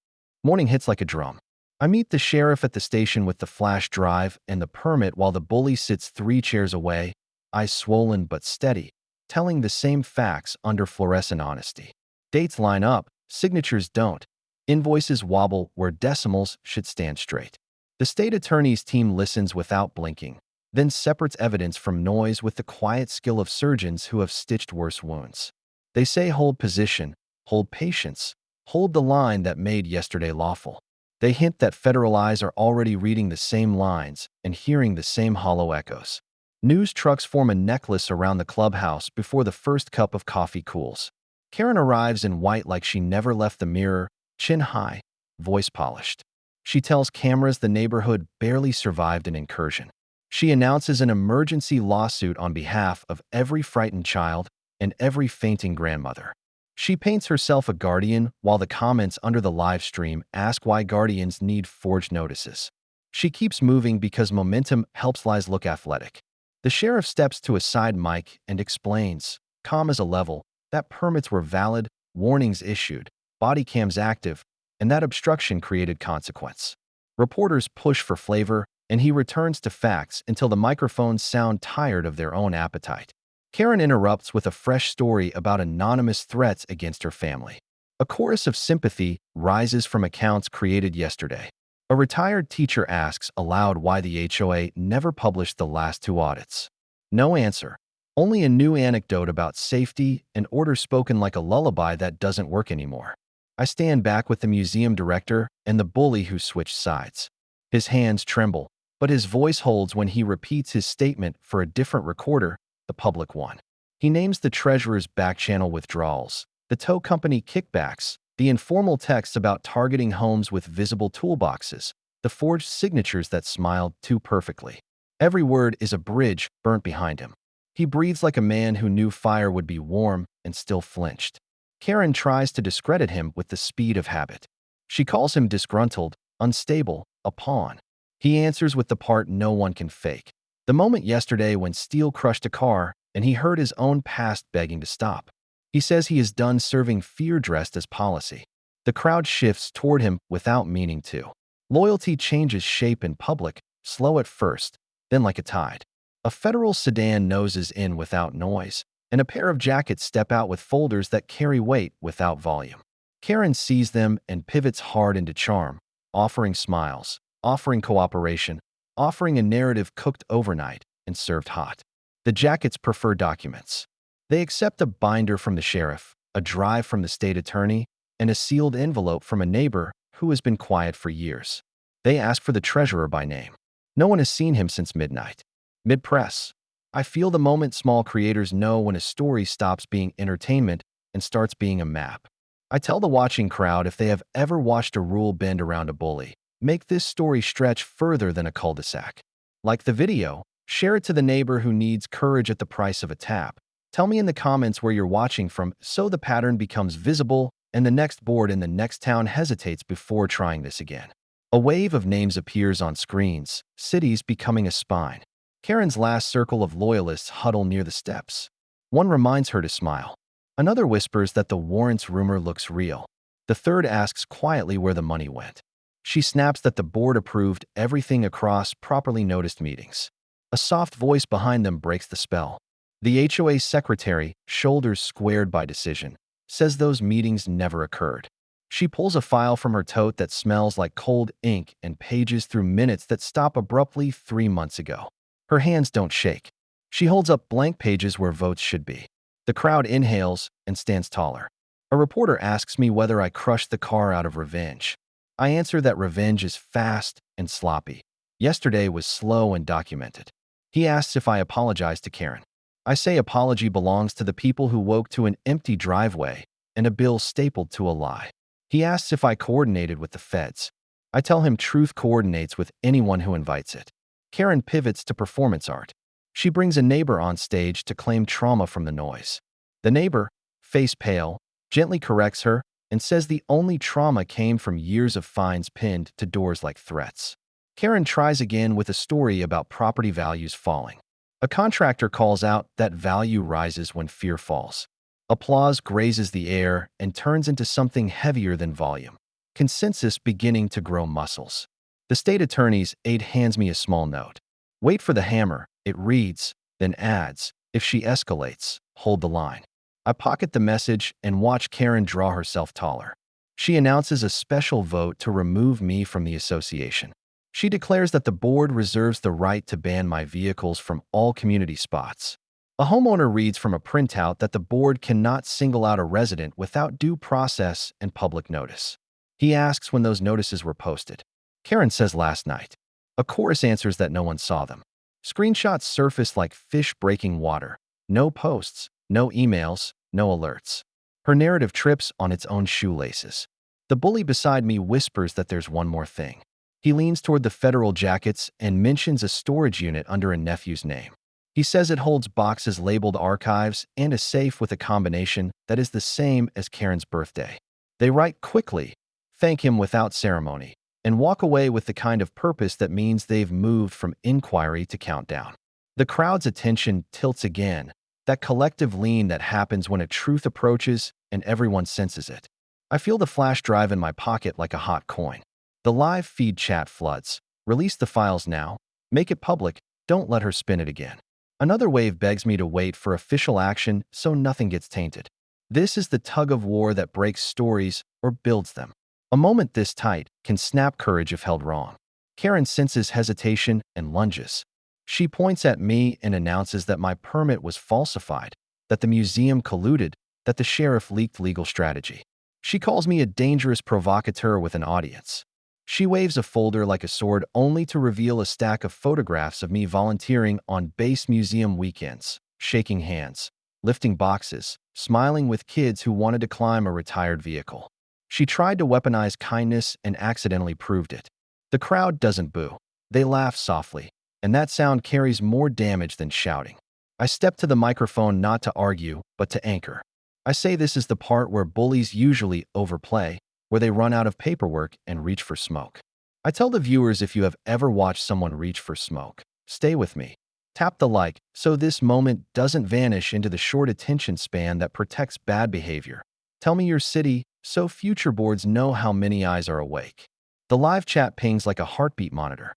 Morning hits like a drum. I meet the sheriff at the station with the flash drive and the permit while the bully sits 3 chairs away, eyes swollen but steady, telling the same facts under fluorescent honesty. Dates line up, signatures don't. Invoices wobble where decimals should stand straight. The state attorney's team listens without blinking, then separates evidence from noise with the quiet skill of surgeons who have stitched worse wounds. They say hold position, hold patience, hold the line that made yesterday lawful. They hint that federal eyes are already reading the same lines and hearing the same hollow echoes. News trucks form a necklace around the clubhouse before the first cup of coffee cools. Karen arrives in white like she never left the mirror, chin high, voice polished. She tells cameras the neighborhood barely survived an incursion. She announces an emergency lawsuit on behalf of every frightened child and every fainting grandmother. She paints herself a guardian while the comments under the live stream ask why guardians need forged notices. She keeps moving because momentum helps lies look athletic. The sheriff steps to a side mic and explains, calm as a level, that permits were valid, warnings issued, body cams active, and that obstruction created consequence. Reporters push for flavor, and he returns to facts until the microphones sound tired of their own appetite. Karen interrupts with a fresh story about anonymous threats against her family. A chorus of sympathy rises from accounts created yesterday. A retired teacher asks aloud why the HOA never published the last 2 audits. No answer. Only a new anecdote about safety and order spoken like a lullaby that doesn't work anymore. I stand back with the museum director and the bully who switched sides. His hands tremble, but his voice holds when he repeats his statement for a different recorder, the public one. He names the treasurer's back-channel withdrawals, the tow company kickbacks, the informal texts about targeting homes with visible toolboxes, the forged signatures that smiled too perfectly. Every word is a bridge burnt behind him. He breathes like a man who knew fire would be warm and still flinched. Karen tries to discredit him with the speed of habit. She calls him disgruntled, unstable, a pawn. He answers with the part no one can fake. The moment yesterday when steel crushed a car and he heard his own past begging to stop. He says he is done serving fear dressed as policy. The crowd shifts toward him without meaning to. Loyalty changes shape in public, slow at first, then like a tide. A federal sedan noses in without noise, and a pair of jackets step out with folders that carry weight without volume. Karen sees them and pivots hard into charm, offering smiles, offering cooperation, offering a narrative cooked overnight and served hot. The jackets prefer documents. They accept a binder from the sheriff, a drive from the state attorney, and a sealed envelope from a neighbor who has been quiet for years. They ask for the treasurer by name. No one has seen him since midnight. Mid-press. I feel the moment small creators know when a story stops being entertainment and starts being a map. I tell the watching crowd if they have ever watched a rule bend around a bully, make this story stretch further than a cul-de-sac. Like the video, share it to the neighbor who needs courage at the price of a tap. Tell me in the comments where you're watching from so the pattern becomes visible and the next board in the next town hesitates before trying this again. A wave of names appears on screens, cities becoming a spine. Karen's last circle of loyalists huddle near the steps. One reminds her to smile. Another whispers that the warrants rumor looks real. The third asks quietly where the money went. She snaps that the board approved everything across properly noticed meetings. A soft voice behind them breaks the spell. The HOA secretary, shoulders squared by decision, says those meetings never occurred. She pulls a file from her tote that smells like cold ink and pages through minutes that stop abruptly 3 months ago. Her hands don't shake. She holds up blank pages where votes should be. The crowd inhales and stands taller. A reporter asks me whether I crushed the car out of revenge. I answer that revenge is fast and sloppy. Yesterday was slow and documented. He asks if I apologize to Karen. I say apology belongs to the people who woke to an empty driveway and a bill stapled to a lie. He asks if I coordinated with the feds. I tell him truth coordinates with anyone who invites it. Karen pivots to performance art. She brings a neighbor on stage to claim trauma from the noise. The neighbor, face pale, gently corrects her and says the only trauma came from years of fines pinned to doors like threats. Karen tries again with a story about property values falling. A contractor calls out that value rises when fear falls. Applause grazes the air and turns into something heavier than volume. Consensus beginning to grow muscles. The state attorney's aide hands me a small note. Wait for the hammer, it reads, then adds, if she escalates, hold the line. I pocket the message and watch Karen draw herself taller. She announces a special vote to remove me from the association. She declares that the board reserves the right to ban my vehicles from all community spots. A homeowner reads from a printout that the board cannot single out a resident without due process and public notice. He asks when those notices were posted. Karen says last night. A chorus answers that no one saw them. Screenshots surface like fish breaking water. No posts, no emails, no alerts. Her narrative trips on its own shoelaces. The bully beside me whispers that there's one more thing. He leans toward the federal jackets and mentions a storage unit under a nephew's name. He says it holds boxes labeled archives and a safe with a combination that is the same as Karen's birthday. They write quickly, thank him without ceremony, and walk away with the kind of purpose that means they've moved from inquiry to countdown. The crowd's attention tilts again, that collective lean that happens when a truth approaches and everyone senses it. I feel the flash drive in my pocket like a hot coin. The live feed chat floods. Release the files now. Make it public. Don't let her spin it again. Another wave begs me to wait for official action so nothing gets tainted. This is the tug of war that breaks stories or builds them. A moment this tight can snap courage if held wrong. Karen senses hesitation and lunges. She points at me and announces that my permit was falsified, that the museum colluded, that the sheriff leaked legal strategy. She calls me a dangerous provocateur with an audience. She waves a folder like a sword only to reveal a stack of photographs of me volunteering on base museum weekends, shaking hands, lifting boxes, smiling with kids who wanted to climb a retired vehicle. She tried to weaponize kindness and accidentally proved it. The crowd doesn't boo. They laugh softly, and that sound carries more damage than shouting. I step to the microphone not to argue, but to anchor. I say this is the part where bullies usually overplay, where they run out of paperwork and reach for smoke. I tell the viewers if you have ever watched someone reach for smoke, stay with me. Tap the like so this moment doesn't vanish into the short attention span that protects bad behavior. Tell me your city so future boards know how many eyes are awake. The live chat pings like a heartbeat monitor.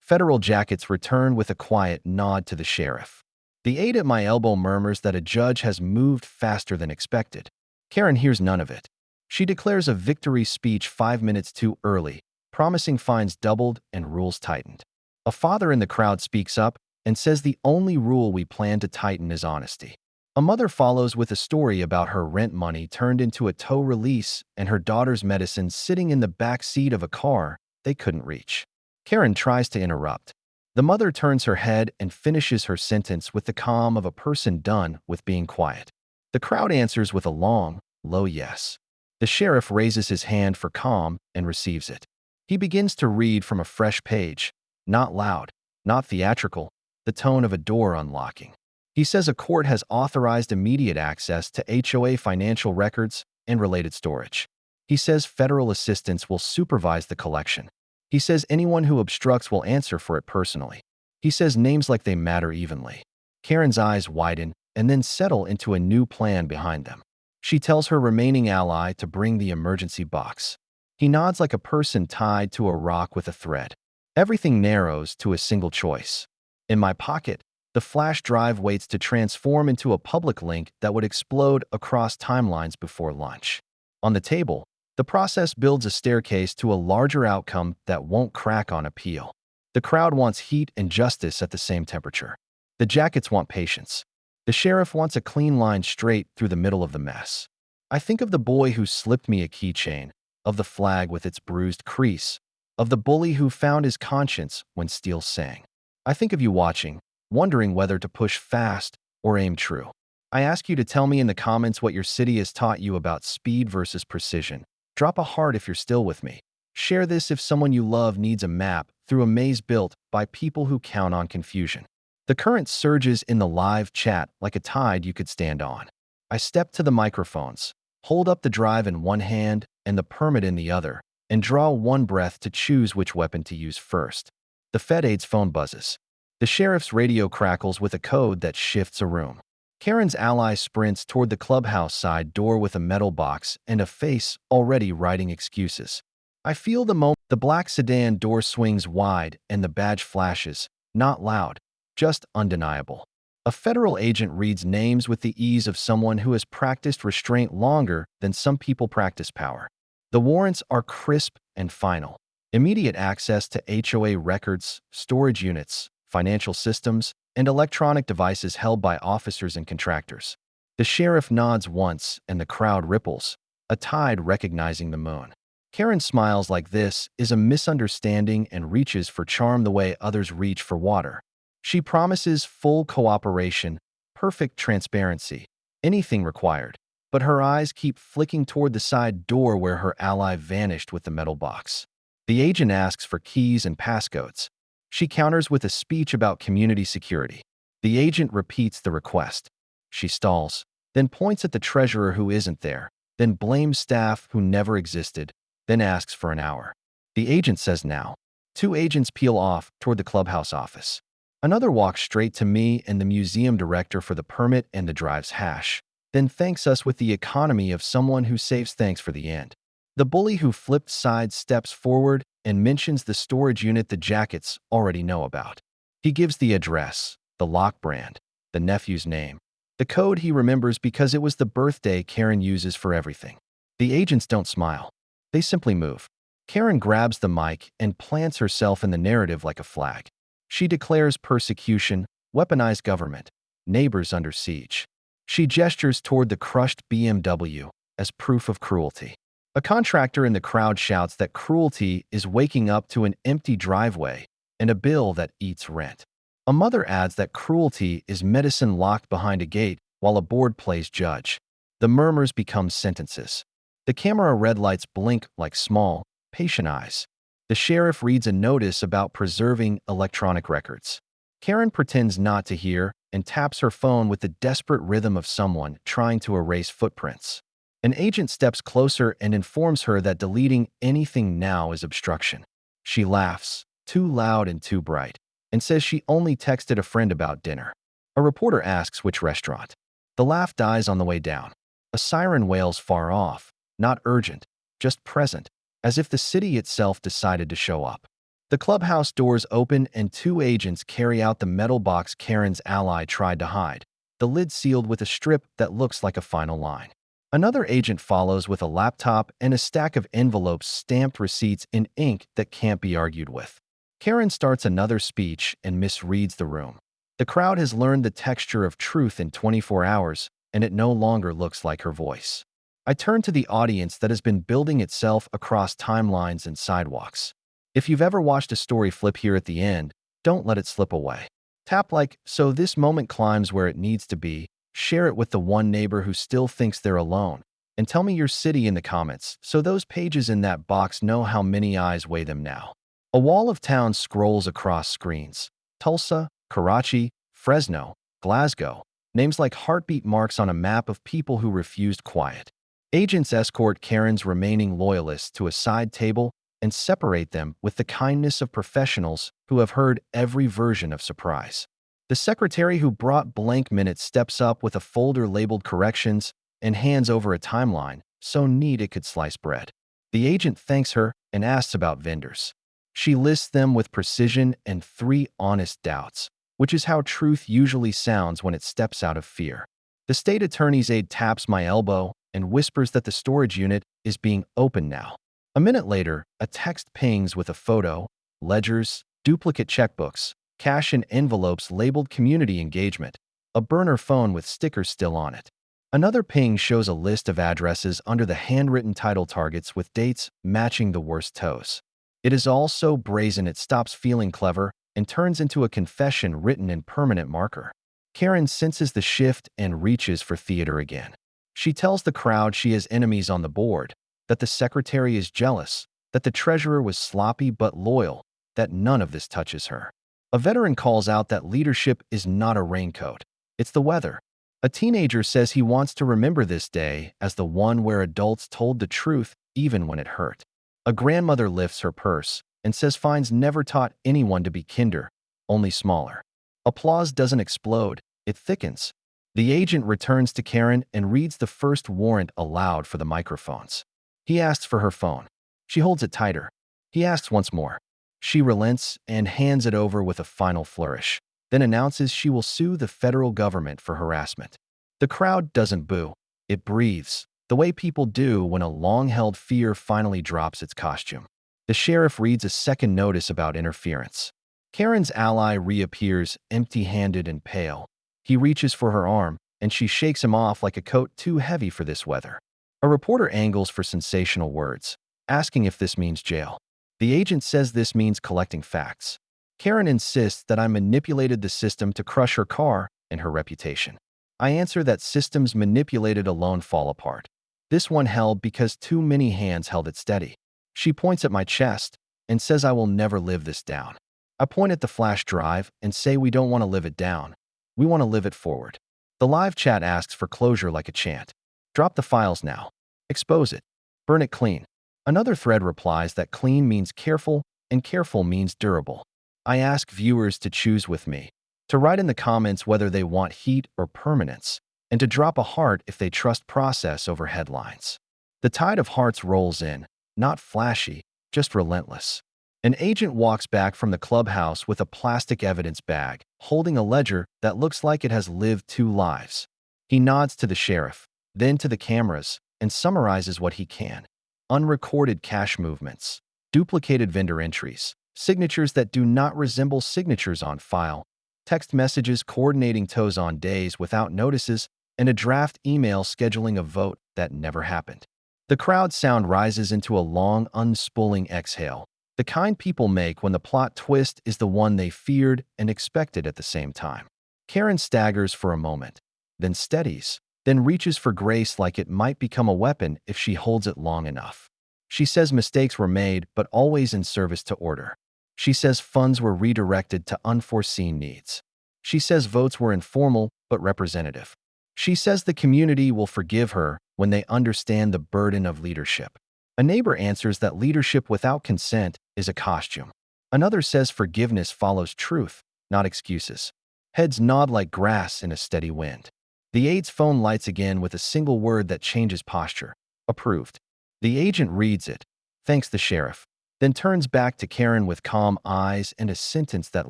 Federal jackets return with a quiet nod to the sheriff. The aide at my elbow murmurs that a judge has moved faster than expected. Karen hears none of it. She declares a victory speech 5 minutes too early, promising fines doubled and rules tightened. A father in the crowd speaks up and says the only rule we plan to tighten is honesty. A mother follows with a story about her rent money turned into a tow release and her daughter's medicine sitting in the back seat of a car they couldn't reach. Karen tries to interrupt. The mother turns her head and finishes her sentence with the calm of a person done with being quiet. The crowd answers with a long, low yes. The sheriff raises his hand for calm and receives it. He begins to read from a fresh page, not loud, not theatrical, the tone of a door unlocking. He says a court has authorized immediate access to HOA financial records and related storage. He says federal assistance will supervise the collection. He says anyone who obstructs will answer for it personally. He says names like they matter evenly. Karen's eyes widen and then settle into a new plan behind them. She tells her remaining ally to bring the emergency box. He nods like a person tied to a rock with a thread. Everything narrows to a single choice. In my pocket, the flash drive waits to transform into a public link that would explode across timelines before lunch. On the table, the process builds a staircase to a larger outcome that won't crack on appeal. The crowd wants heat and justice at the same temperature. The jackets want patience. The sheriff wants a clean line straight through the middle of the mess. I think of the boy who slipped me a keychain, of the flag with its bruised crease, of the bully who found his conscience when steel sang. I think of you watching, wondering whether to push fast or aim true. I ask you to tell me in the comments what your city has taught you about speed versus precision. Drop a heart if you're still with me. Share this if someone you love needs a map through a maze built by people who count on confusion. The current surges in the live chat like a tide you could stand on. I step to the microphones, hold up the drive in one hand and the permit in the other, and draw one breath to choose which weapon to use first. The Fed aid's phone buzzes. The sheriff's radio crackles with a code that shifts a room. Karen's ally sprints toward the clubhouse side door with a metal box and a face already writing excuses. I feel the moment the black sedan door swings wide and the badge flashes, not loud, just undeniable. A federal agent reads names with the ease of someone who has practiced restraint longer than some people practice power. The warrants are crisp and final. Immediate access to HOA records, storage units, financial systems, and electronic devices held by officers and contractors. The sheriff nods once and the crowd ripples, a tide recognizing the moon. Karen smiles like this is a misunderstanding and reaches for charm the way others reach for water. She promises full cooperation, perfect transparency, anything required, but her eyes keep flicking toward the side door where her ally vanished with the metal box. The agent asks for keys and passcodes. She counters with a speech about community security. The agent repeats the request. She stalls, then points at the treasurer who isn't there, then blames staff who never existed, then asks for an hour. The agent says now. Two agents peel off toward the clubhouse office. Another walks straight to me and the museum director for the permit and the drive's hash, then thanks us with the economy of someone who saves thanks for the end. The bully who flipped sides steps forward and mentions the storage unit the jackets already know about. He gives the address, the lock brand, the nephew's name, the code he remembers because it was the birthday Karen uses for everything. The agents don't smile. They simply move. Karen grabs the mic and plants herself in the narrative like a flag. She declares persecution, weaponized government, neighbors under siege. She gestures toward the crushed BMW as proof of cruelty. A contractor in the crowd shouts that cruelty is waking up to an empty driveway and a bill that eats rent. A mother adds that cruelty is medicine locked behind a gate while a board plays judge. The murmurs become sentences. The camera red lights blink like small, patient eyes. The sheriff reads a notice about preserving electronic records. Karen pretends not to hear and taps her phone with the desperate rhythm of someone trying to erase footprints. An agent steps closer and informs her that deleting anything now is obstruction. She laughs, too loud and too bright, and says she only texted a friend about dinner. A reporter asks which restaurant. The laugh dies on the way down. A siren wails far off, not urgent, just present, as if the city itself decided to show up. The clubhouse doors open and two agents carry out the metal box Karen's ally tried to hide, the lid sealed with a strip that looks like a final line. Another agent follows with a laptop and a stack of envelopes stamped receipts in ink that can't be argued with. Karen starts another speech and misreads the room. The crowd has learned the texture of truth in 24 hours, and it no longer looks like her voice. I turn to the audience that has been building itself across timelines and sidewalks. If you've ever watched a story flip here at the end, don't let it slip away. Tap like so this moment climbs where it needs to be, share it with the one neighbor who still thinks they're alone, and tell me your city in the comments so those pages in that box know how many eyes weigh them now. A wall of towns scrolls across screens. Tulsa, Karachi, Fresno, Glasgow, names like heartbeat marks on a map of people who refused quiet. Agents escort Karen's remaining loyalists to a side table and separate them with the kindness of professionals who have heard every version of surprise. The secretary who brought blank minutes steps up with a folder labeled corrections and hands over a timeline so neat it could slice bread. The agent thanks her and asks about vendors. She lists them with precision and 3 honest doubts, which is how truth usually sounds when it steps out of fear. The state attorney's aide taps my elbow and whispers that the storage unit is being opened now. A minute later, a text pings with a photo, ledgers, duplicate checkbooks, cash in envelopes labeled community engagement, a burner phone with stickers still on it. Another ping shows a list of addresses under the handwritten title targets with dates matching the worst toes. It is all so brazen it stops feeling clever and turns into a confession written in permanent marker. Karen senses the shift and reaches for theater again. She tells the crowd she has enemies on the board, that the secretary is jealous, that the treasurer was sloppy but loyal, that none of this touches her. A veteran calls out that leadership is not a raincoat, it's the weather. A teenager says he wants to remember this day as the one where adults told the truth even when it hurt. A grandmother lifts her purse and says fines never taught anyone to be kinder, only smaller. Applause doesn't explode, it thickens. The agent returns to Karen and reads the first warrant aloud for the microphones. He asks for her phone. She holds it tighter. He asks once more. She relents and hands it over with a final flourish, then announces she will sue the federal government for harassment. The crowd doesn't boo. It breathes, the way people do when a long-held fear finally drops its costume. The sheriff reads a second notice about interference. Karen's ally reappears empty-handed and pale. He reaches for her arm, and she shakes him off like a coat too heavy for this weather. A reporter angles for sensational words, asking if this means jail. The agent says this means collecting facts. Karen insists that I manipulated the system to crush her car and her reputation. I answer that systems manipulated alone fall apart. This one held because too many hands held it steady. She points at my chest and says I will never live this down. I point at the flash drive and say we don't want to live it down. We want to live it forward. The live chat asks for closure like a chant. Drop the files now. Expose it. Burn it clean. Another thread replies that clean means careful and careful means durable. I ask viewers to choose with me, to write in the comments whether they want heat or permanence, and to drop a heart if they trust process over headlines. The tide of hearts rolls in, not flashy, just relentless. An agent walks back from the clubhouse with a plastic evidence bag, holding a ledger that looks like it has lived 2 lives. He nods to the sheriff, then to the cameras, and summarizes what he can. Unrecorded cash movements, duplicated vendor entries, signatures that do not resemble signatures on file, text messages coordinating toes on days without notices, and a draft email scheduling a vote that never happened. The crowd sound rises into a long, unspooling exhale, the kind people make when the plot twist is the one they feared and expected at the same time. Karen staggers for a moment, then steadies, then reaches for grace like it might become a weapon if she holds it long enough. She says mistakes were made, but always in service to order. She says funds were redirected to unforeseen needs. She says votes were informal, but representative. She says the community will forgive her when they understand the burden of leadership. A neighbor answers that leadership without consent is a costume. Another says forgiveness follows truth, not excuses. Heads nod like grass in a steady wind. The aide's phone lights again with a single word that changes posture. Approved. The agent reads it, thanks the sheriff, then turns back to Karen with calm eyes and a sentence that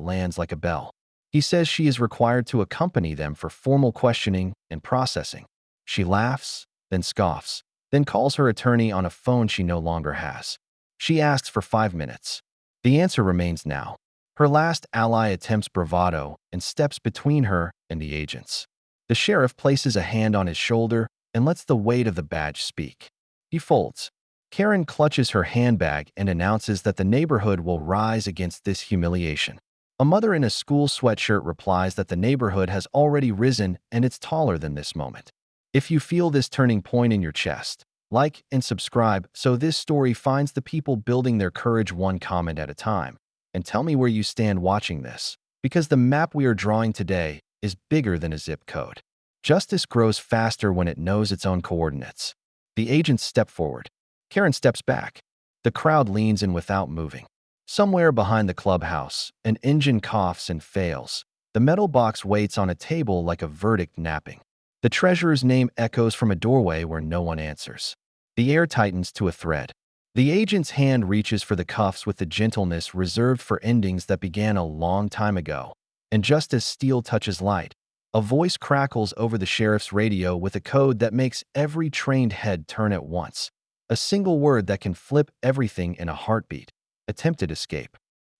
lands like a bell. He says she is required to accompany them for formal questioning and processing. She laughs, then scoffs, then calls her attorney on a phone she no longer has. She asks for 5 minutes. The answer remains now. Her last ally attempts bravado and steps between her and the agents. The sheriff places a hand on his shoulder and lets the weight of the badge speak. He folds. Karen clutches her handbag and announces that the neighborhood will rise against this humiliation. A mother in a school sweatshirt replies that the neighborhood has already risen and it's taller than this moment. If you feel this turning point in your chest, like and subscribe so this story finds the people building their courage one comment at a time. And tell me where you stand watching this, because the map we are drawing today is bigger than a zip code. Justice grows faster when it knows its own coordinates. The agents step forward. Karen steps back. The crowd leans in without moving. Somewhere behind the clubhouse, an engine coughs and fails. The metal box waits on a table like a verdict napping. The treasurer's name echoes from a doorway where no one answers. The air tightens to a thread. The agent's hand reaches for the cuffs with the gentleness reserved for endings that began a long time ago. And just as steel touches light, a voice crackles over the sheriff's radio with a code that makes every trained head turn at once. A single word that can flip everything in a heartbeat. Attempted escape.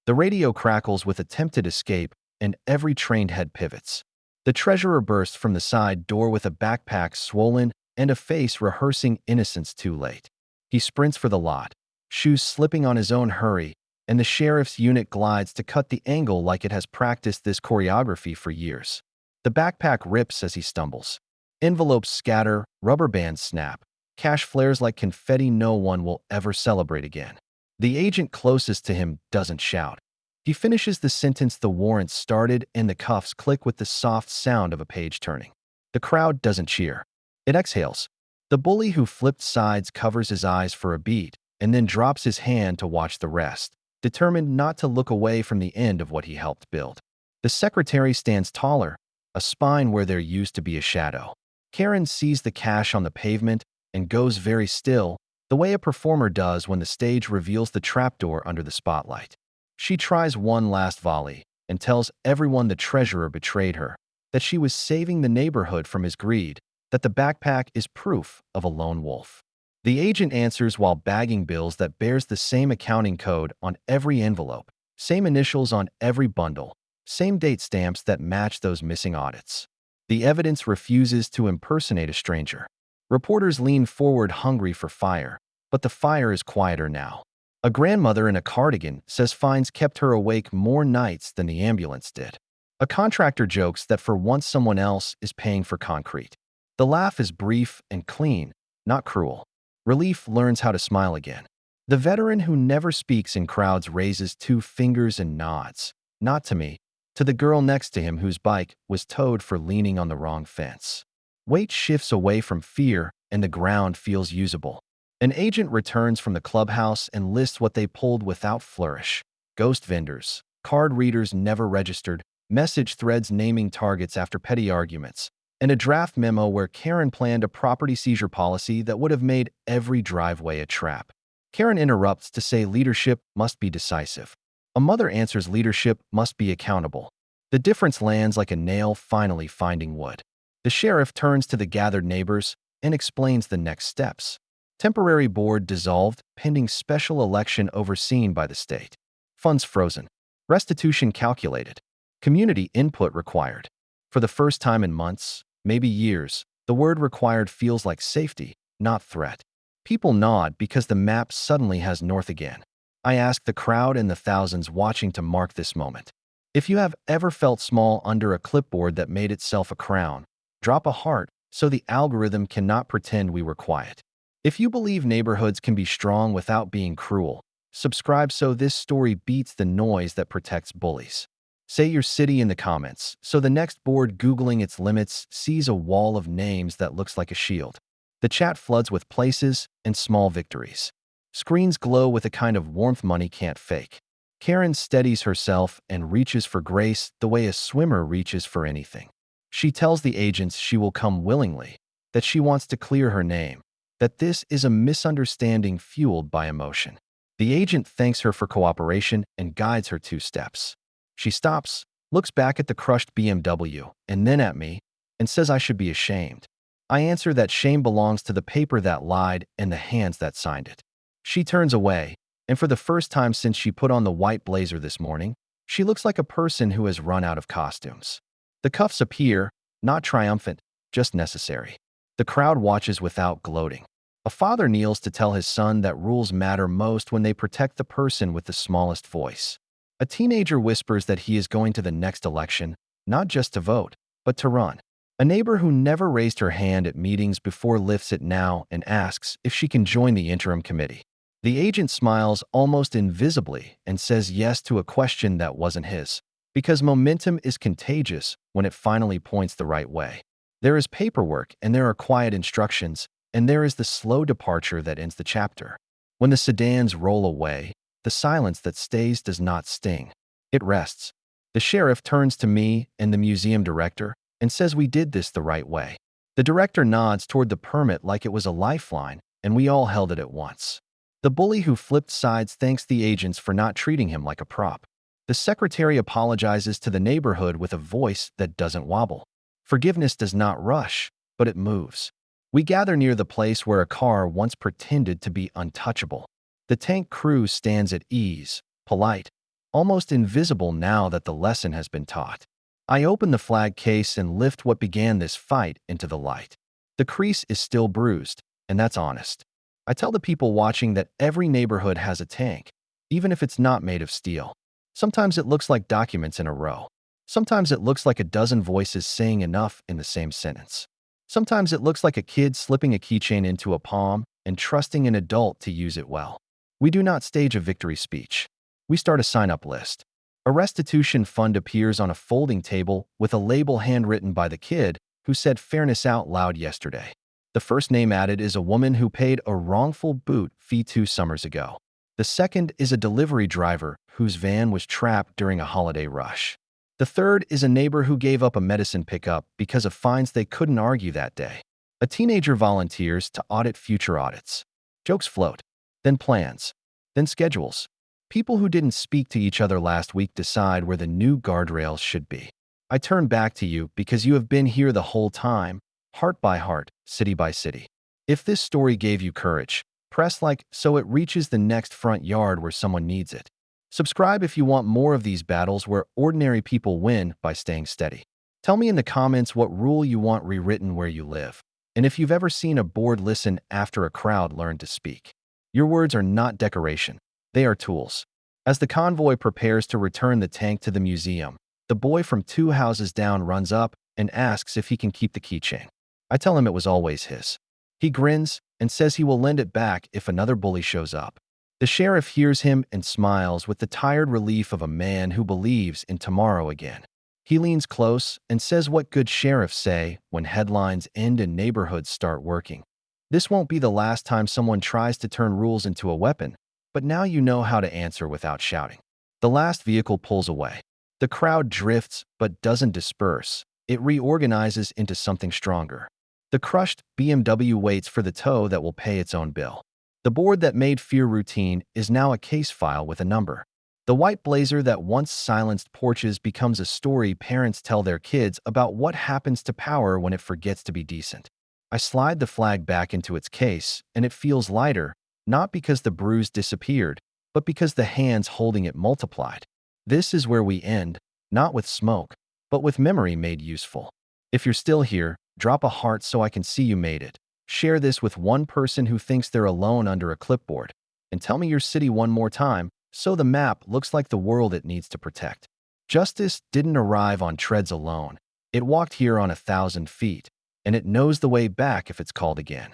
The radio crackles with attempted escape, and every trained head pivots. The treasurer bursts from the side door with a backpack swollen and a face rehearsing innocence too late. He sprints for the lot, shoes slipping on his own hurry, and the sheriff's unit glides to cut the angle like it has practiced this choreography for years. The backpack rips as he stumbles. Envelopes scatter, rubber bands snap. Cash flares like confetti no one will ever celebrate again. The agent closest to him doesn't shout. He finishes the sentence the warrant started, and the cuffs click with the soft sound of a page turning. The crowd doesn't cheer. It exhales. The bully who flipped sides covers his eyes for a beat and then drops his hand to watch the rest, determined not to look away from the end of what he helped build. The secretary stands taller, a spine where there used to be a shadow. Karen sees the cash on the pavement and goes very still, the way a performer does when the stage reveals the trapdoor under the spotlight. She tries one last volley and tells everyone the treasurer betrayed her, that she was saving the neighborhood from his greed, that the backpack is proof of a lone wolf. The agent answers while bagging bills that bears the same accounting code on every envelope, same initials on every bundle, same date stamps that match those missing audits. The evidence refuses to impersonate a stranger. Reporters lean forward hungry for fire, but the fire is quieter now. A grandmother in a cardigan says fines kept her awake more nights than the ambulance did. A contractor jokes that for once someone else is paying for concrete. The laugh is brief and clean, not cruel. Relief learns how to smile again. The veteran who never speaks in crowds raises two fingers and nods, not to me, to the girl next to him whose bike was towed for leaning on the wrong fence. Weight shifts away from fear and the ground feels usable. An agent returns from the clubhouse and lists what they pulled without flourish. Ghost vendors, card readers never registered, message threads naming targets after petty arguments, and a draft memo where Karen planned a property seizure policy that would have made every driveway a trap. Karen interrupts to say leadership must be decisive. A mother answers leadership must be accountable. The difference lands like a nail finally finding wood. The sheriff turns to the gathered neighbors and explains the next steps. Temporary board dissolved, pending special election overseen by the state. Funds frozen. Restitution calculated. Community input required. For the first time in months, maybe years, the word required feels like safety, not threat. People nod because the map suddenly has north again. I ask the crowd and the thousands watching to mark this moment. If you have ever felt small under a clipboard that made itself a crown, drop a heart so the algorithm cannot pretend we were quiet. If you believe neighborhoods can be strong without being cruel, subscribe so this story beats the noise that protects bullies. Say your city in the comments so the next board Googling its limits sees a wall of names that looks like a shield. The chat floods with places and small victories. Screens glow with a kind of warmth money can't fake. Karen steadies herself and reaches for grace the way a swimmer reaches for anything. She tells the agents she will come willingly, that she wants to clear her name, that this is a misunderstanding fueled by emotion. The agent thanks her for cooperation and guides her 2 steps. She stops, looks back at the crushed BMW, and then at me, and says I should be ashamed. I answer that shame belongs to the paper that lied and the hands that signed it. She turns away, and for the first time since she put on the white blazer this morning, she looks like a person who has run out of costumes. The cuffs appear, not triumphant, just necessary. The crowd watches without gloating. A father kneels to tell his son that rules matter most when they protect the person with the smallest voice. A teenager whispers that he is going to the next election, not just to vote, but to run. A neighbor who never raised her hand at meetings before lifts it now and asks if she can join the interim committee. The agent smiles almost invisibly and says yes to a question that wasn't his, because momentum is contagious when it finally points the right way. There is paperwork and there are quiet instructions, and there is the slow departure that ends the chapter. When the sedans roll away, the silence that stays does not sting. It rests. The sheriff turns to me and the museum director and says we did this the right way. The director nods toward the permit like it was a lifeline, and we all held it at once. The bully who flipped sides thanks the agents for not treating him like a prop. The secretary apologizes to the neighborhood with a voice that doesn't wobble. Forgiveness does not rush, but it moves. We gather near the place where a car once pretended to be untouchable. The tank crew stands at ease, polite, almost invisible now that the lesson has been taught. I open the flag case and lift what began this fight into the light. The crease is still bruised, and that's honest. I tell the people watching that every neighborhood has a tank, even if it's not made of steel. Sometimes it looks like documents in a row. Sometimes it looks like a dozen voices saying enough in the same sentence. Sometimes it looks like a kid slipping a keychain into a palm and trusting an adult to use it well. We do not stage a victory speech. We start a sign-up list. A restitution fund appears on a folding table with a label handwritten by the kid who said fairness out loud yesterday. The first name added is a woman who paid a wrongful boot fee 2 summers ago. The second is a delivery driver whose van was trapped during a holiday rush. The third is a neighbor who gave up a medicine pickup because of fines they couldn't argue that day. A teenager volunteers to audit future audits. Jokes float, then plans, then schedules. People who didn't speak to each other last week decide where the new guardrails should be. I turn back to you because you have been here the whole time, heart by heart, city by city. If this story gave you courage, press like so it reaches the next front yard where someone needs it. Subscribe if you want more of these battles where ordinary people win by staying steady. Tell me in the comments what rule you want rewritten where you live, and if you've ever seen a board listen after a crowd learned to speak. Your words are not decoration. They are tools. As the convoy prepares to return the tank to the museum, the boy from 2 houses down runs up and asks if he can keep the keychain. I tell him it was always his. He grins and says he will lend it back if another bully shows up. The sheriff hears him and smiles with the tired relief of a man who believes in tomorrow again. He leans close and says what good sheriffs say when headlines end and neighborhoods start working. This won't be the last time someone tries to turn rules into a weapon, but now you know how to answer without shouting. The last vehicle pulls away. The crowd drifts but doesn't disperse. It reorganizes into something stronger. The crushed BMW waits for the tow that will pay its own bill. The board that made fear routine is now a case file with a number. The white blazer that once silenced porches becomes a story parents tell their kids about what happens to power when it forgets to be decent. I slide the flag back into its case, and it feels lighter, not because the bruise disappeared, but because the hands holding it multiplied. This is where we end, not with smoke, but with memory made useful. If you're still here, drop a heart so I can see you made it. Share this with one person who thinks they're alone under a clipboard. And tell me your city one more time, so the map looks like the world it needs to protect. Justice didn't arrive on treads alone. It walked here on 1,000 feet, and it knows the way back if it's called again.